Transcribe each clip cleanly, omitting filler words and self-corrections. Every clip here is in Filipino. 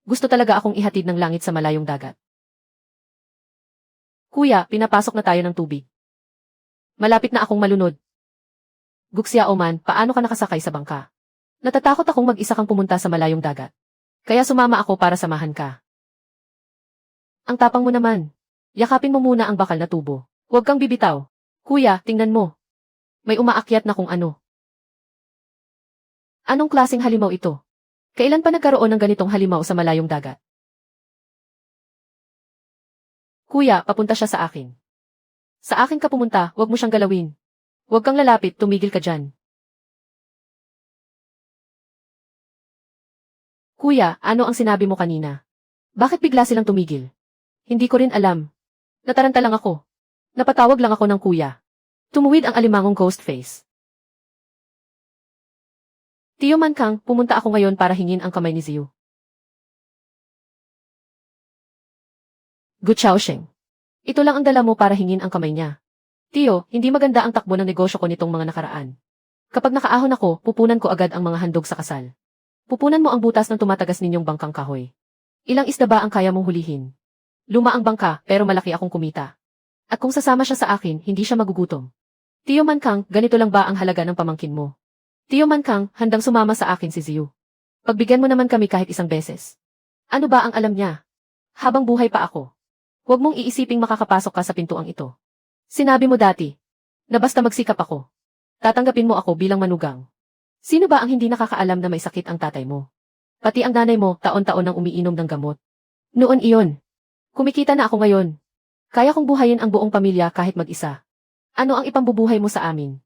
Gusto talaga akong ihatid ng langit sa malayong dagat. Kuya, pinapasok na tayo ng tubig. Malapit na akong malunod. Guxia Oman, paano ka nakasakay sa bangka? Natatakot akong mag-isa kang pumunta sa malayong dagat. Kaya sumama ako para samahan ka. Ang tapang mo naman. Yakapin mo muna ang bakal na tubo. Huwag kang bibitaw. Kuya, tingnan mo. May umaakyat na kung ano. Anong klaseng halimaw ito? Kailan pa nagkaroon ng ganitong halimaw sa malayong dagat? Kuya, papunta siya sa akin. Sa akin ka pumunta, huwag mo siyang galawin. Huwag kang lalapit, tumigil ka dyan. Kuya, ano ang sinabi mo kanina? Bakit bigla silang tumigil? Hindi ko rin alam. Nataranta lang ako. Napatawag lang ako ng kuya. Tumuwid ang alimangong ghost face. Tiyo Mankang, pumunta ako ngayon para hingin ang kamay ni Ziyu. Gu Chaosheng. Ito lang ang dala mo para hingin ang kamay niya. Tiyo, hindi maganda ang takbo ng negosyo ko nitong mga nakaraan. Kapag nakaahon ako, pupunan ko agad ang mga handog sa kasal. Pupunan mo ang butas ng tumatagas ninyong bangkang kahoy. Ilang isda ba ang kaya mong hulihin? Luma ang bangka, pero malaki akong kumita. At kung sasama siya sa akin, hindi siya magugutom. Tiyo Mankang, ganito lang ba ang halaga ng pamangkin mo? Tiyo Mankang, handang sumama sa akin si Ziyu. Pagbigyan mo naman kami kahit isang beses. Ano ba ang alam niya? Habang buhay pa ako. Huwag mong iisiping makakapasok ka sa pintuang ito. Sinabi mo dati, na basta magsikap ako. Tatanggapin mo ako bilang manugang. Sino ba ang hindi nakakaalam na may sakit ang tatay mo? Pati ang nanay mo, taon-taon nang umiinom ng gamot. Noon iyon. Kumikita na ako ngayon. Kaya kong buhayin ang buong pamilya kahit mag-isa. Ano ang ipambubuhay mo sa amin?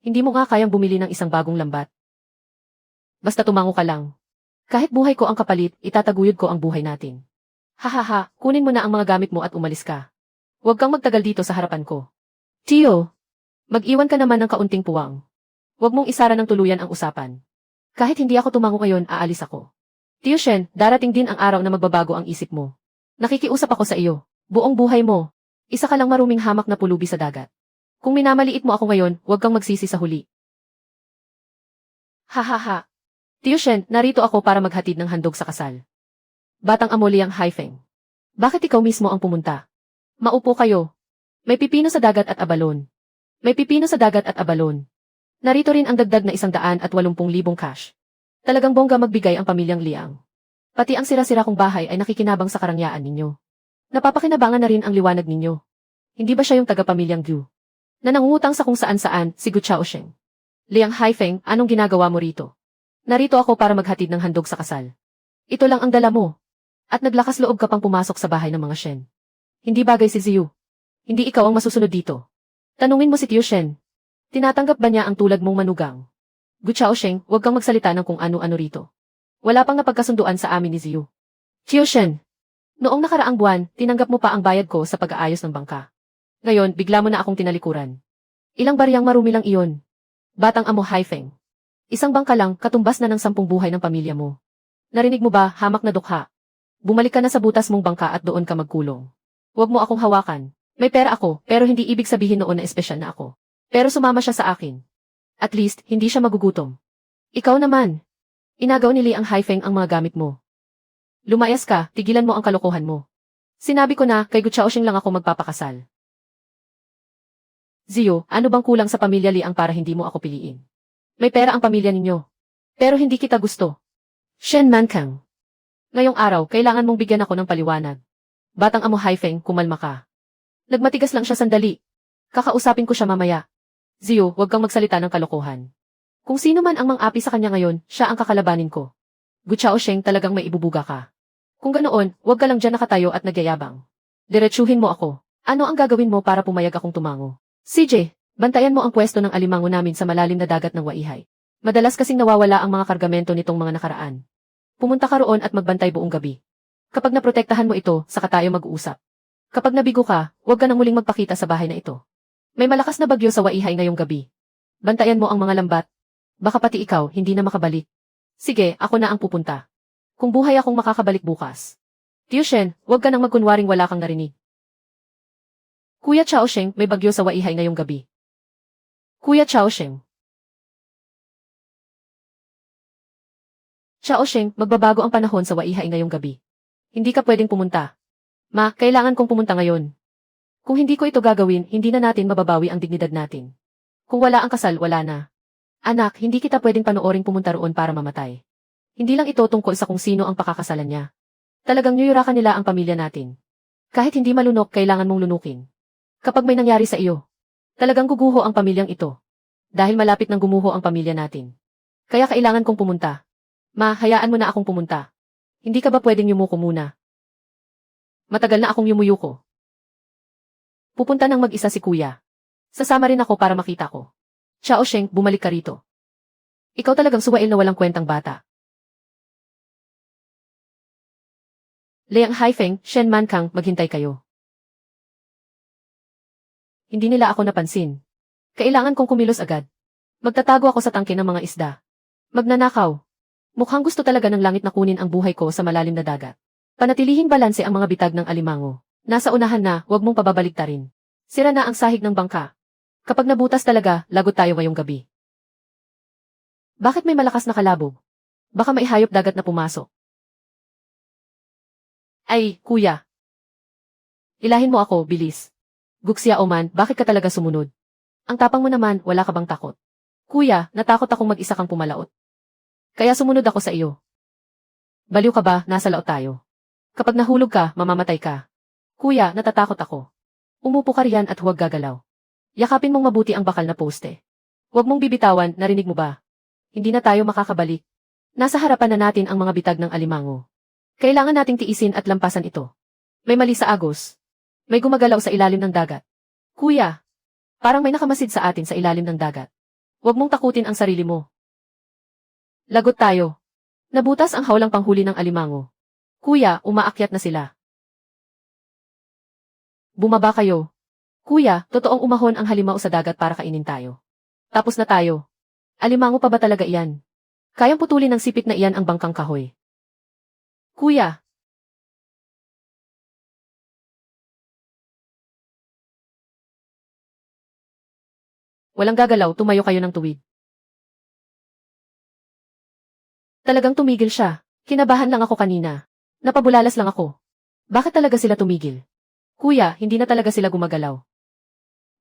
Hindi mo nga kayang bumili ng isang bagong lambat. Basta tumango ka lang. Kahit buhay ko ang kapalit, itataguyod ko ang buhay natin. Hahaha, kunin mo na ang mga gamit mo at umalis ka. Huwag kang magtagal dito sa harapan ko. Tiyo, mag-iwan ka naman ng kaunting puwang. Huwag mong isara ng tuluyan ang usapan. Kahit hindi ako tumango ngayon, aalis ako. Tiyo Shen, darating din ang araw na magbabago ang isip mo. Nakikiusap ako sa iyo. Buong buhay mo. Isa ka lang maruming hamak na pulubi sa dagat. Kung minamaliit mo ako ngayon, huwag kang magsisi sa huli. Hahaha. Tiyo Shen, narito ako para maghatid ng handog sa kasal. Batang Amoliang Haifeng. Bakit ikaw mismo ang pumunta? Maupo kayo. May pipino sa dagat at abalon. May pipino sa dagat at abalon. Narito rin ang dagdag na 180,000 cash. Talagang bongga magbigay ang pamilyang Liang. Pati ang sira-sira kong bahay ay nakikinabang sa karangyaan ninyo. Napapakinabangan na rin ang liwanag ninyo. Hindi ba siya yung taga-pamilyang Gu? Na nangungutang sa kung saan-saan, si Gu Chaosheng. Liang Haifeng, anong ginagawa mo rito? Narito ako para maghatid ng handog sa kasal. Ito lang ang dala mo. At naglakas loob ka pang pumasok sa bahay ng mga Shen. Hindi bagay si Ziyu. Hindi ikaw ang masusunod dito. Tanungin mo si Tiyo Shen. Tinatanggap ba niya ang tulad mong manugang? Gu Chaosheng, huwag kang magsalita ng kung ano-ano rito. Wala pang napagkasunduan sa amin ni Ziyu. Tiyo Shen, noong nakaraang buwan, tinanggap mo pa ang bayad ko sa pag-aayos ng bangka. Ngayon, bigla mo na akong tinalikuran. Ilang bariyang marumi lang iyon. Batang Amo Haifeng. Isang bangka lang, katumbas na ng 10 buhay ng pamilya mo. Narinig mo ba, hamak na dukha? Bumalik ka na sa butas mong bangka at doon ka magkulong. Huwag mo akong hawakan. May pera ako, pero hindi ibig sabihin noon na espesyal na ako. Pero sumama siya sa akin. At least, hindi siya magugutom. Ikaw naman. Inagaw ni Liang Haifeng ang mga gamit mo. Lumayas ka, tigilan mo ang kalokohan mo. Sinabi ko na, kay Gu Chaosheng lang ako magpapakasal. Ziyu, ano bang kulang sa pamilya Liang para hindi mo ako piliin? May pera ang pamilya ninyo. Pero hindi kita gusto. Shen Mankang. Ngayong araw, kailangan mong bigyan ako ng paliwanag. Batang Amo Haifeng, kumalma ka. Nagmatigas lang siya sandali. Kakausapin ko siya mamaya. Ziyu, huwag kang magsalita ng kalokohan. Kung sino man ang mang-api sa kanya ngayon, siya ang kakalabanin ko. Gu Chaosheng, talagang may ibubuga ka. Kung ganoon, huwag ka lang dyan nakatayo at nagyayabang. Diretsuhin mo ako. Ano ang gagawin mo para pumayag akong tumango? CJ, bantayan mo ang pwesto ng alimango namin sa malalim na dagat ng Waihay. Madalas kasing nawawala ang mga kargamento nitong mga nakaraan. Pumunta ka roon at magbantay buong gabi. Kapag naprotektahan mo ito, saka tayo mag-uusap. Kapag nabigo ka, huwag ka nang muling magpakita sa bahay na ito. May malakas na bagyo sa Waihay ngayong gabi. Bantayan mo ang mga lambat. Baka pati ikaw, hindi na makabalik. Sige, ako na ang pupunta. Kung buhay akong makakabalik bukas. Tiyo Shen, huwag ka nang magkunwaring wala kang narinig. Kuya Chaosheng, may bagyo sa Waihay ngayong gabi. Kuya Chaosheng. Xiaosheng, magbabago ang panahon sa Waihay ngayong gabi. Hindi ka pwedeng pumunta. Ma, kailangan kong pumunta ngayon. Kung hindi ko ito gagawin, hindi na natin mababawi ang dignidad natin. Kung wala ang kasal, wala na. Anak, hindi kita pwedeng panooring pumunta roon para mamatay. Hindi lang ito tungkol sa kung sino ang pakakasalan niya. Talagang niyurakan nila ang pamilya natin. Kahit hindi malunok, kailangan mong lunukin. Kapag may nangyari sa iyo, talagang guguho ang pamilyang ito. Dahil malapit nang gumuho ang pamilya natin. Kaya kailangan kong pumunta. Ma, hayaan mo na akong pumunta. Hindi ka ba pwedeng yumuko muna? Matagal na akong yumuyuko. Pupunta nang mag-isa si kuya. Sasama rin ako para makita ko. Xiaosheng, bumalik ka rito. Ikaw talagang suwail na walang kwentang bata. Liang Haifeng, Shen Mankang, maghintay kayo. Hindi nila ako napansin. Kailangan kong kumilos agad. Magtatago ako sa tangke ng mga isda. Magnanakaw. Mukhang gusto talaga ng langit na kunin ang buhay ko sa malalim na dagat. Panatilihing balanse ang mga bitag ng alimango. Nasa unahan na, huwag mong pababaligtarin. Sira na ang sahig ng bangka. Kapag nabutas talaga, lagot tayo ngayong gabi. Bakit may malakas na kalabog? Baka may hayop dagat na pumasok. Ay, kuya. Ilahin mo ako, bilis. Guxia Oman, bakit ka talaga sumunod? Ang tapang mo naman, wala ka bang takot? Kuya, natakot akong mag-isa kang pumalaot. Kaya sumunod ako sa iyo. Baliw ka ba, nasa laot tayo. Kapag nahulog ka, mamamatay ka. Kuya, natatakot ako. Umupo ka riyan at huwag gagalaw. Yakapin mong mabuti ang bakal na poste. Huwag mong bibitawan, narinig mo ba? Hindi na tayo makakabalik. Nasa harapan na natin ang mga bitag ng alimango. Kailangan nating tiisin at lampasan ito. May mali sa agos. May gumagalaw sa ilalim ng dagat. Kuya, parang may nakamasid sa atin sa ilalim ng dagat. Huwag mong takutin ang sarili mo. Lagot tayo. Nabutas ang hawlang panghuli ng alimango. Kuya, umaakyat na sila. Bumaba kayo. Kuya, totoong umahon ang halimaw sa dagat para kainin tayo. Tapos na tayo. Alimango pa ba talaga iyan? Kayang putulin ng sipit na iyan ang bangkang kahoy. Kuya. Walang gagalaw, tumayo kayo ng tuwid. Talagang tumigil siya. Kinabahan lang ako kanina. Napabulalas lang ako. Bakit talaga sila tumigil? Kuya, hindi na talaga sila gumagalaw.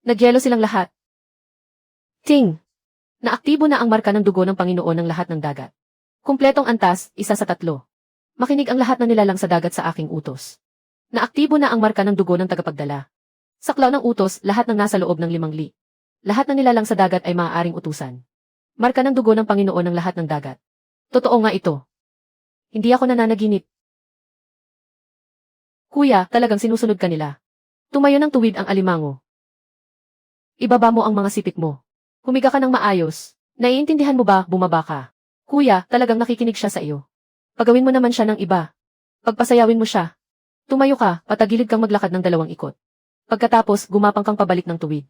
Nagyelo silang lahat. Ting! Naaktibo na ang marka ng dugo ng Panginoon ng lahat ng dagat. Kumpletong antas, 1 sa 3. Makinig ang lahat na nilalang sa dagat sa aking utos. Naaktibo na ang marka ng dugo ng tagapagdala. Saklaw ng utos, lahat ng nasa loob ng 5 li. Lahat na nilalang sa dagat ay maaaring utusan. Marka ng dugo ng Panginoon ng lahat ng dagat. Totoo nga ito. Hindi ako nananaginip. Kuya, talagang sinusunod ka nila. Tumayo ng tuwid ang alimango. Ibaba mo ang mga sipit mo. Humiga ka ng maayos. Naiintindihan mo ba, bumaba ka? Kuya, talagang nakikinig siya sa iyo. Pagawin mo naman siya ng iba. Pagpasayawin mo siya. Tumayo ka, patagilid kang maglakad ng 2 ikot. Pagkatapos, gumapang kang pabalik ng tuwid.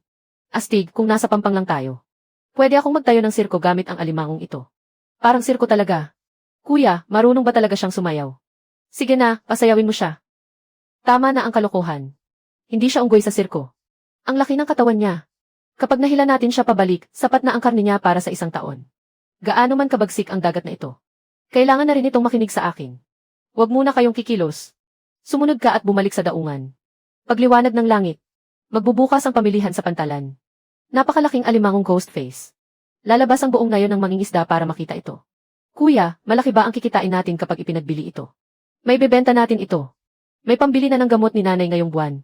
Astig, kung nasa pampang lang tayo. Pwede akong magtayo ng sirko gamit ang alimangong ito. Parang sirko talaga. Kuya, marunong ba talaga siyang sumayaw? Sige na, pasayawin mo siya. Tama na ang kalokohan. Hindi siya unggoy sa sirko. Ang laki ng katawan niya. Kapag nahila natin siya pabalik, sapat na ang karne niya para sa 1 taon. Gaano man kabagsik ang dagat na ito. Kailangan na rin itong makinig sa akin. Huwag muna kayong kikilos. Sumunod ka at bumalik sa daungan. Pagliwanag ng langit. Magbubukas ang pamilihan sa pantalan. Napakalaking alimangong ghost face. Lalabas ang buong nayon ng mangingisda para makita ito. Kuya, malaki ba ang kikitain natin kapag ipinagbili ito? May bebenta natin ito. May pambili na ng gamot ni nanay ngayong buwan.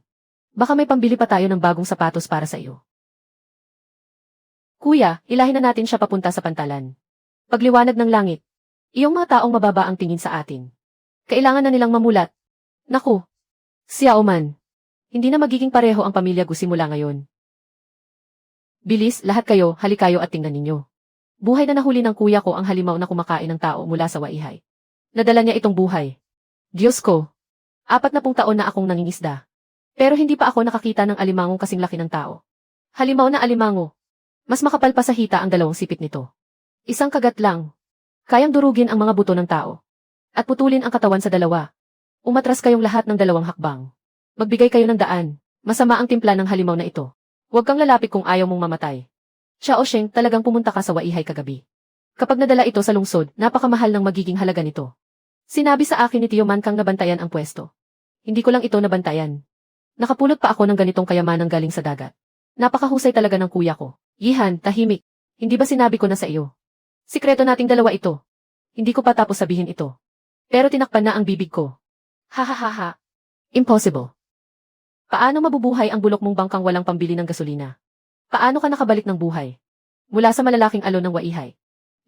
Baka may pambili pa tayo ng bagong sapatos para sa iyo. Kuya, ilahin na natin siya papunta sa pantalan. Pagliwanag ng langit. Iyong mga taong mababa ang tingin sa atin. Kailangan na nilang mamulat. Naku. Xiao Man. Hindi na magiging pareho ang pamilya Gu simula ngayon. Bilis, lahat kayo, halikayo at tingnan ninyo. Buhay na nahuli ng kuya ko ang halimaw na kumakain ng tao mula sa Waihay. Nadala niya itong buhay. Diyos ko. 40 taon na akong nangingisda. Pero hindi pa ako nakakita ng alimangong kasing laki ng tao. Halimaw na alimango. Mas makapal pa sa hita ang 2 sipit nito. Isang kagat lang. Kayang durugin ang mga buto ng tao. At putulin ang katawan sa 2. Umatras kayong lahat ng 2 hakbang. Magbigay kayo ng daan. Masama ang timpla ng halimaw na ito. Huwag kang lalapit kung ayaw mong mamatay. Xiaosheng, talagang pumunta ka sa Waihay kagabi. Kapag nadala ito sa lungsod, napakamahal ng magiging halaga nito. Sinabi sa akin ni Tio Man kang nabantayan ang pwesto. Hindi ko lang ito nabantayan. Nakapulot pa ako ng ganitong kayamanang galing sa dagat. Napakahusay talaga ng kuya ko. Yihan, tahimik. Hindi ba sinabi ko na sa iyo? Sikreto nating dalawa ito. Hindi ko pa tapos sabihin ito. Pero tinakpan na ang bibig ko. Ha ha ha ha. Impossible. Paano mabubuhay ang bulok mong bangkang walang pambili ng gasolina? Paano ka nakabalik ng buhay? Mula sa malalaking alon ng Waihay.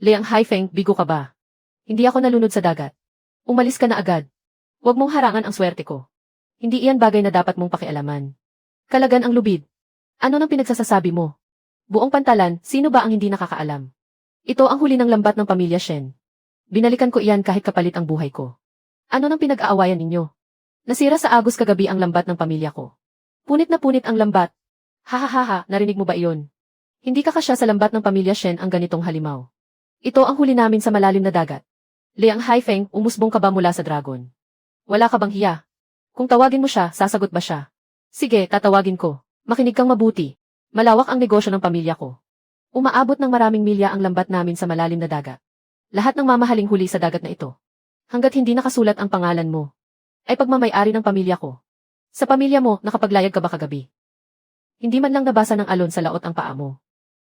Liang Haifeng, bigo ka ba? Hindi ako nalunod sa dagat. Umalis ka na agad. Huwag mong harangan ang swerte ko. Hindi iyan bagay na dapat mong pakialaman. Kalagan ang lubid. Ano nang pinagsasasabi mo? Buong pantalan, sino ba ang hindi nakakaalam? Ito ang huli ng lambat ng pamilya Shen. Binalikan ko iyan kahit kapalit ang buhay ko. Ano nang pinag-aawayan ninyo? Nasira sa agos kagabi ang lambat ng pamilya ko. Punit na punit ang lambat. Ha, narinig mo ba iyon? Hindi kakasya sa lambat ng pamilya Shen ang ganitong halimaw. Ito ang huli namin sa malalim na dagat. Liang Haifeng, umusbong ka ba mula sa dragon? Wala ka bang hiya? Kung tawagin mo siya, sasagot ba siya? Sige, tatawagin ko. Makinig kang mabuti. Malawak ang negosyo ng pamilya ko. Umaabot ng maraming milya ang lambat namin sa malalim na dagat. Lahat ng mamahaling huli sa dagat na ito. Hanggat hindi nakasulat ang pangalan mo, ay pagmamay-ari ng pamilya ko. Sa pamilya mo, nakapaglayag ka ba kagabi? Hindi man lang nabasa ng alon sa laot ang paa mo.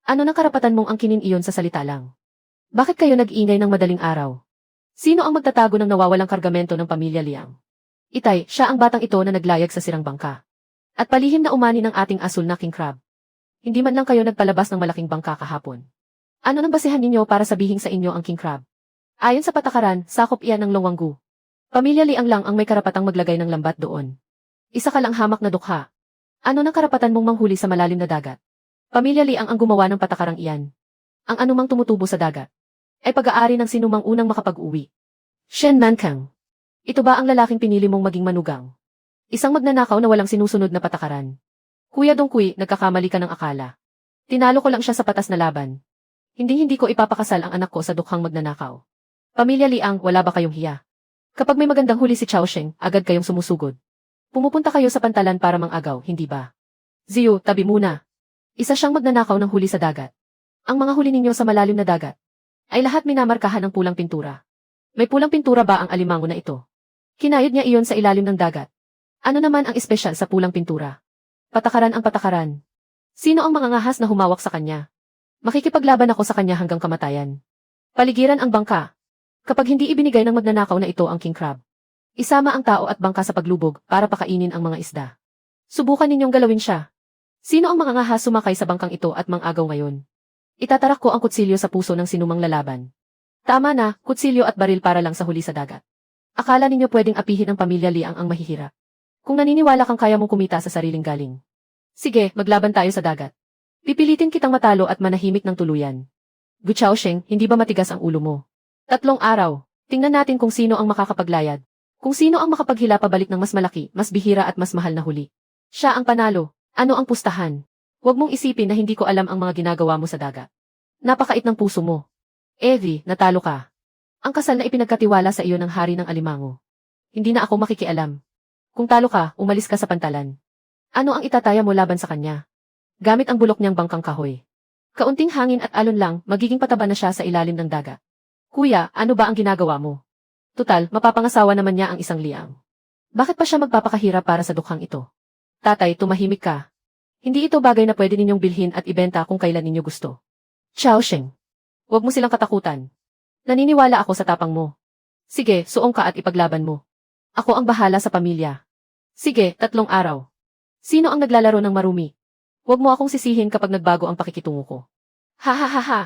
Ano nang karapatan mong angkinin iyon sa salita lang? Bakit kayo nag-ingay ng madaling araw? Sino ang magtatago ng nawawalang kargamento ng pamilya Liang? Itay, siya ang batang ito na naglayag sa sirang bangka. At palihim na umani ng ating asul na king crab. Hindi man lang kayo nagpalabas ng malaking bangka kahapon. Ano nang basehan ninyo para sabihin sa inyo ang king crab? Ayon sa patakaran, sakop iyan ng Longwanggu. Pamilya Liang lang ang may karapatang maglagay ng lambat doon. Isa ka lang hamak na dukha. Ano nang karapatan mong manghuli sa malalim na dagat? Pamilya Liang ang gumawa ng patakarang iyan. Ang anumang tumutubo sa dagat ay pag-aari ng sinumang unang makapag-uwi. Shen Mankang. Ito ba ang lalaking pinili mong maging manugang? Isang magnanakaw na walang sinusunod na patakaran. Kuya Dongkui, nagkakamali ka ng akala. Tinalo ko lang siya sa patas na laban. Hindi ko ipapakasal ang anak ko sa dukhang magnanakaw. Pamilya Liang, wala ba kayong hiya? Kapag may magandang huli si Chaosheng, agad kayong sumusugod. Pumupunta kayo sa pantalan para mangagaw, hindi ba? Ziyu, tabi muna. Isa siyang magnanakaw ng huli sa dagat. Ang mga huli ninyo sa malalim na dagat ay lahat minamarkahan ng pulang pintura. May pulang pintura ba ang alimango na ito? Kinayod niya iyon sa ilalim ng dagat. Ano naman ang espesyal sa pulang pintura? Patakaran ang patakaran. Sino ang mga ngahas na humawak sa kanya? Makikipaglaban ako sa kanya hanggang kamatayan. Paligiran ang bangka. Kapag hindi ibinigay ng magnanakaw na ito ang king crab, isama ang tao at bangka sa paglubog para pakainin ang mga isda. Subukan ninyong galawin siya. Sino ang mga ngahas sumakay sa bangkang ito at mang-agaw ngayon? Itatarak ko ang kutsilyo sa puso ng sinumang lalaban. Tama na, kutsilyo at baril para lang sa huli sa dagat. Akala ninyo pwedeng apihin ang pamilya Liang ang mahihirap? Kung naniniwala kang kaya mong kumita sa sariling galing. Sige, maglaban tayo sa dagat. Pipilitin kitang matalo at manahimik ng tuluyan. Gu Chaosheng, hindi ba matigas ang ulo mo? 3 araw. Tingnan natin kung sino ang makakapaglayad. Kung sino ang makapaghila pabalik ng mas malaki, mas bihira at mas mahal na huli. Siya ang panalo. Ano ang pustahan? Huwag mong isipin na hindi ko alam ang mga ginagawa mo sa dagat. Napakait ng puso mo. Evie, natalo ka. Ang kasal na ipinagkatiwala sa iyo ng hari ng alimango. Hindi na ako makikialam. Kung talo ka, umalis ka sa pantalan. Ano ang itataya mo laban sa kanya? Gamit ang bulok niyang bangkang kahoy. Kaunting hangin at alon lang, magiging pataba na siya sa ilalim ng dagat. Kuya, ano ba ang ginagawa mo? Tutal, mapapangasawa naman niya ang isang Liang. Bakit pa siya magpapakahirap para sa dukhang ito? Tatay, tumahimik ka. Hindi ito bagay na pwede ninyong bilhin at ibenta kung kailan ninyo gusto. Chaosheng. Huwag mo silang katakutan. Naniniwala ako sa tapang mo. Sige, suong ka at ipaglaban mo. Ako ang bahala sa pamilya. Sige, 3 araw. Sino ang naglalaro ng marumi? Huwag mo akong sisihin kapag nagbago ang pakikitungo ko. Ha ha ha ha.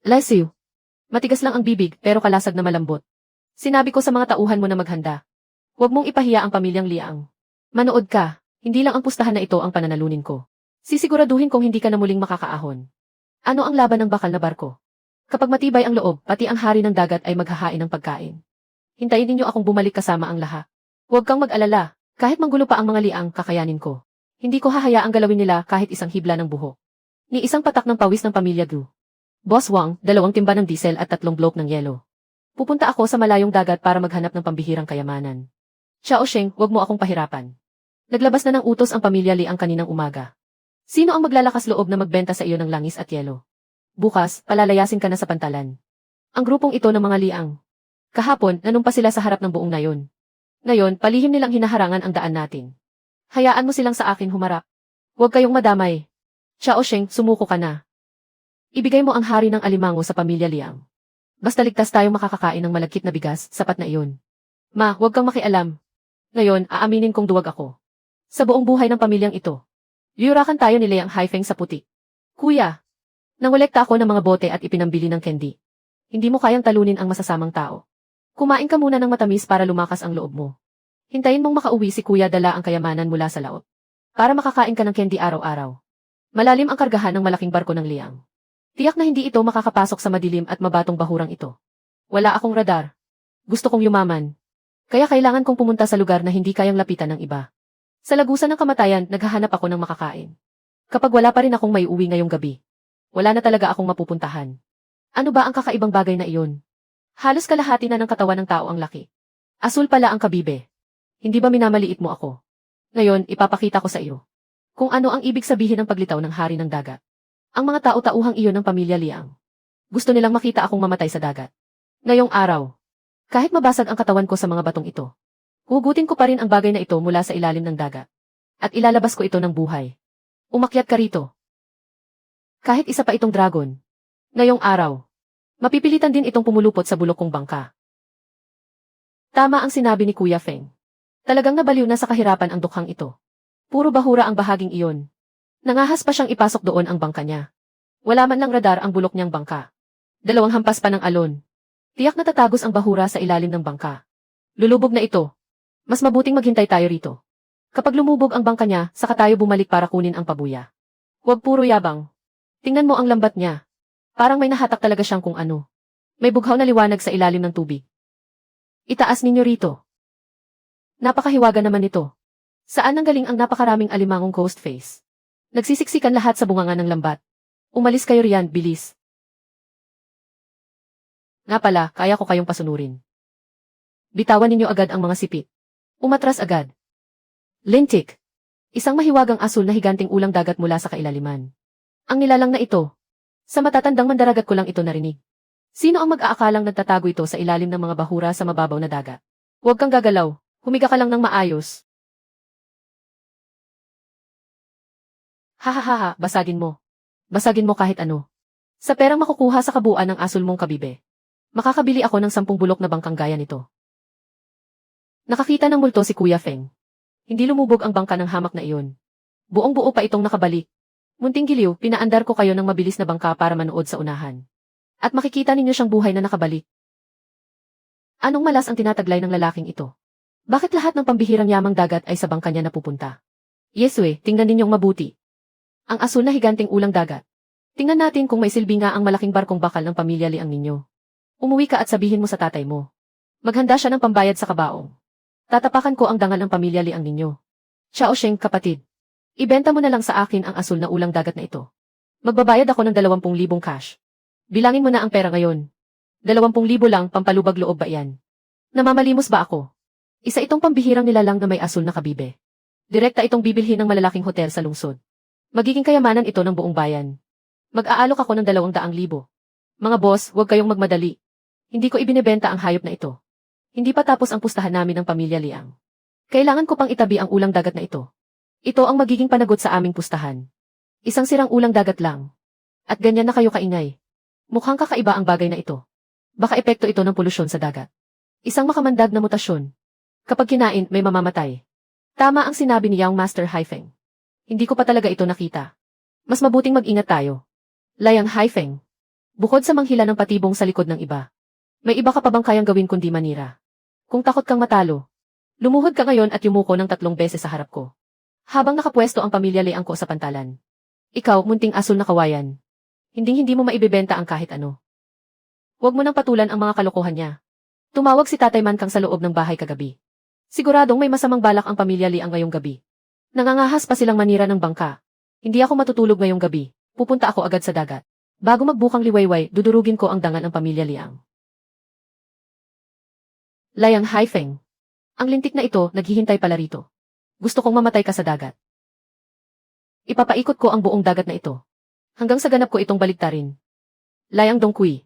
Lesiu. Matigas lang ang bibig pero kalasag na malambot. Sinabi ko sa mga tauhan mo na maghanda. Huwag mong ipahiya ang pamilyang Liang. Manood ka, hindi lang ang pustahan na ito ang pananalunin ko. Sisiguraduhin kong hindi ka na muling makakaahon. Ano ang laban ng bakal na barko? Kapag matibay ang loob, pati ang hari ng dagat ay maghahain ng pagkain. Hintayin ninyo akong bumalik kasama ang lahat. Huwag kang mag-alala, kahit manggulo pa ang mga Liang, kakayanin ko. Hindi ko hahayaang galawin nila kahit isang hibla ng buhok. Ni isang patak ng pawis ng pamilya Gu. Boss Wang, 2 timba ng diesel at 3 bloke ng yelo. Pupunta ako sa malayong dagat para maghanap ng pambihirang kayamanan. Chaosheng, wag mo akong pahirapan. Naglabas na ng utos ang pamilya Liang kaninang umaga. Sino ang maglalakas loob na magbenta sa iyo ng langis at yelo? Bukas, palalayasin ka na sa pantalan. Ang grupong ito ng mga liang. Kahapon, nanumpa sila sa harap ng buong nayon. Ngayon, palihim nilang hinaharangan ang daan natin. Hayaan mo silang sa akin humarap. Huwag kayong madamay. Xiao Sheng, sumuko ka na. Ibigay mo ang hari ng alimango sa pamilya Liang. Basta ligtas tayong makakakain ng malagkit na bigas, sapat na iyon. Ma, huwag kang makialam. Ngayon, aaminin kong duwag ako. Sa buong buhay ng pamilyang ito. Yurakan tayo ni Liang Haifeng sa puti. Kuya, nangolekta ako ng mga bote at ipinambili ng candy. Hindi mo kayang talunin ang masasamang tao. Kumain ka muna ng matamis para lumakas ang loob mo. Hintayin mong makauwi si kuya dala ang kayamanan mula sa laot. Para makakain ka ng candy araw-araw. Malalim ang kargahan ng malaking barko ng Liang. Tiyak na hindi ito makakapasok sa madilim at mabatong bahurang ito. Wala akong radar. Gusto kong yumaman. Kaya kailangan kong pumunta sa lugar na hindi kayang lapitan ng iba. Sa lagusan ng kamatayan, naghahanap ako ng makakain. Kapag wala pa rin akong may uwi ngayong gabi, wala na talaga akong mapupuntahan. Ano ba ang kakaibang bagay na iyon? Halos kalahati na ng katawan ng tao ang laki. Asul pala ang kabibe. Hindi ba minamaliit mo ako? Ngayon, ipapakita ko sa iyo kung ano ang ibig sabihin ng paglitaw ng hari ng dagat. Ang mga tao-tauhang iyon ng pamilya Liang. Gusto nilang makita akong mamatay sa dagat. Ngayong araw, kahit mabasag ang katawan ko sa mga batong ito, hugutin ko pa rin ang bagay na ito mula sa ilalim ng dagat. At ilalabas ko ito ng buhay. Umakyat ka rito. Kahit isa pa itong dragon. Ngayong araw, mapipilitan din itong pumulupot sa bulok kong bangka. Tama ang sinabi ni Kuya Feng. Talagang nabaliw na sa kahirapan ang dukhang ito. Puro bahura ang bahaging iyon. Nangahas pa siyang ipasok doon ang bangka niya. Wala man lang radar ang bulok niyang bangka. 2 hampas pa ng alon. Tiyak na tatagos ang bahura sa ilalim ng bangka. Lulubog na ito. Mas mabuting maghintay tayo rito. Kapag lumubog ang bangka niya, saka tayo bumalik para kunin ang pabuya. Huwag puro yabang. Tingnan mo ang lambat niya. Parang may nahatak talaga siyang kung ano. May bughaw na liwanag sa ilalim ng tubig. Itaas ninyo rito. Napakahiwaga naman ito. Saan nanggaling ang napakaraming alimangong ghost face? Nagsisiksikan lahat sa bunganga ng lambat. Umalis kayo riyan, bilis. Nga pala, kaya ko kayong pasunurin. Bitawan ninyo agad ang mga sipit. Umatras agad. Lintik. Isang mahiwagang asul na higanting ulang dagat mula sa kailaliman. Ang nilalang na ito. Sa matatandang mandaragat ko lang ito narinig. Sino ang mag-aakalang nagtatago ito sa ilalim ng mga bahura sa mababaw na dagat? Huwag kang gagalaw. Humiga ka lang ng maayos. Hahaha, basagin mo. Basagin mo kahit ano. Sa perang makukuha sa kabuuan ng asul mong kabibe. Makakabili ako ng 10 bulok na bangkang gaya nito. Nakakita ng multo si Kuya Feng. Hindi lumubog ang bangka ng hamak na iyon. Buong-buo pa itong nakabalik. Munting giliw, pinaandar ko kayo ng mabilis na bangka para manood sa unahan. At makikita ninyo siyang buhay na nakabalik. Anong malas ang tinataglay ng lalaking ito? Bakit lahat ng pambihirang yamang dagat ay sa bangka niya napupunta? Yeswe, tingnan ninyong mabuti. Ang asul na higanting ulang dagat. Tingnan natin kung may silbi nga ang malaking barkong bakal ng pamilya Liang ninyo. Umuwi ka at sabihin mo sa tatay mo. Maghanda siya ng pambayad sa kabaong. Tatapakan ko ang dangal ng pamilya Liang ninyo. Xiao Sheng, kapatid. Ibenta mo na lang sa akin ang asul na ulang dagat na ito. Magbabayad ako ng 20,000 cash. Bilangin mo na ang pera ngayon. 20,000 lang, pampalubag loob ba yan? Namamalimos ba ako? Isa itong pambihirang nilalang na may asul na kabibe. Direkta itong bibilhin ng malalaking hotel sa lungsod. Magiging kayamanan ito ng buong bayan. Mag-aalok ako ng 200,000. Mga boss, huwag kayong magmadali. Hindi ko ibinebenta ang hayop na ito. Hindi pa tapos ang pustahan namin ng pamilya Liang. Kailangan ko pang itabi ang ulang dagat na ito. Ito ang magiging panagot sa aming pustahan. Isang sirang ulang dagat lang. At ganyan na kayo kaingay. Mukhang kakaiba ang bagay na ito. Baka epekto ito ng polusyon sa dagat. Isang makamandag na mutasyon. Kapag kinain, may mamamatay. Tama ang sinabi ni Young Master Haifeng. Hindi ko pa talaga ito nakita. Mas mabuting mag-ingat tayo. Liang Haifeng. Bukod sa manghila ng patibong sa likod ng iba, may iba ka pa bang kayang gawin kundi manira? Kung takot kang matalo, lumuhod ka ngayon at yumuko ng 3 beses sa harap ko. Habang nakapwesto ang pamilya Liang ko sa pantalan. Ikaw, munting asul na kawayan. Hindi mo maibebenta ang kahit ano. Huwag mo nang patulan ang mga kalokohan niya. Tumawag si Tatay Man Kang sa loob ng bahay kagabi. Siguradong may masamang balak ang pamilya Liang ngayong gabi. Nangangahas pa silang manira ng bangka. Hindi ako matutulog ngayong gabi. Pupunta ako agad sa dagat. Bago magbukang liwayway, dudurugin ko ang dangal ng pamilya Liang. Liang Haifeng. Ang lintik na ito, naghihintay pala rito. Gusto kong mamatay ka sa dagat. Ipapaikot ko ang buong dagat na ito. Hanggang sa ganap ko itong baliktarin. Layang Dongqui.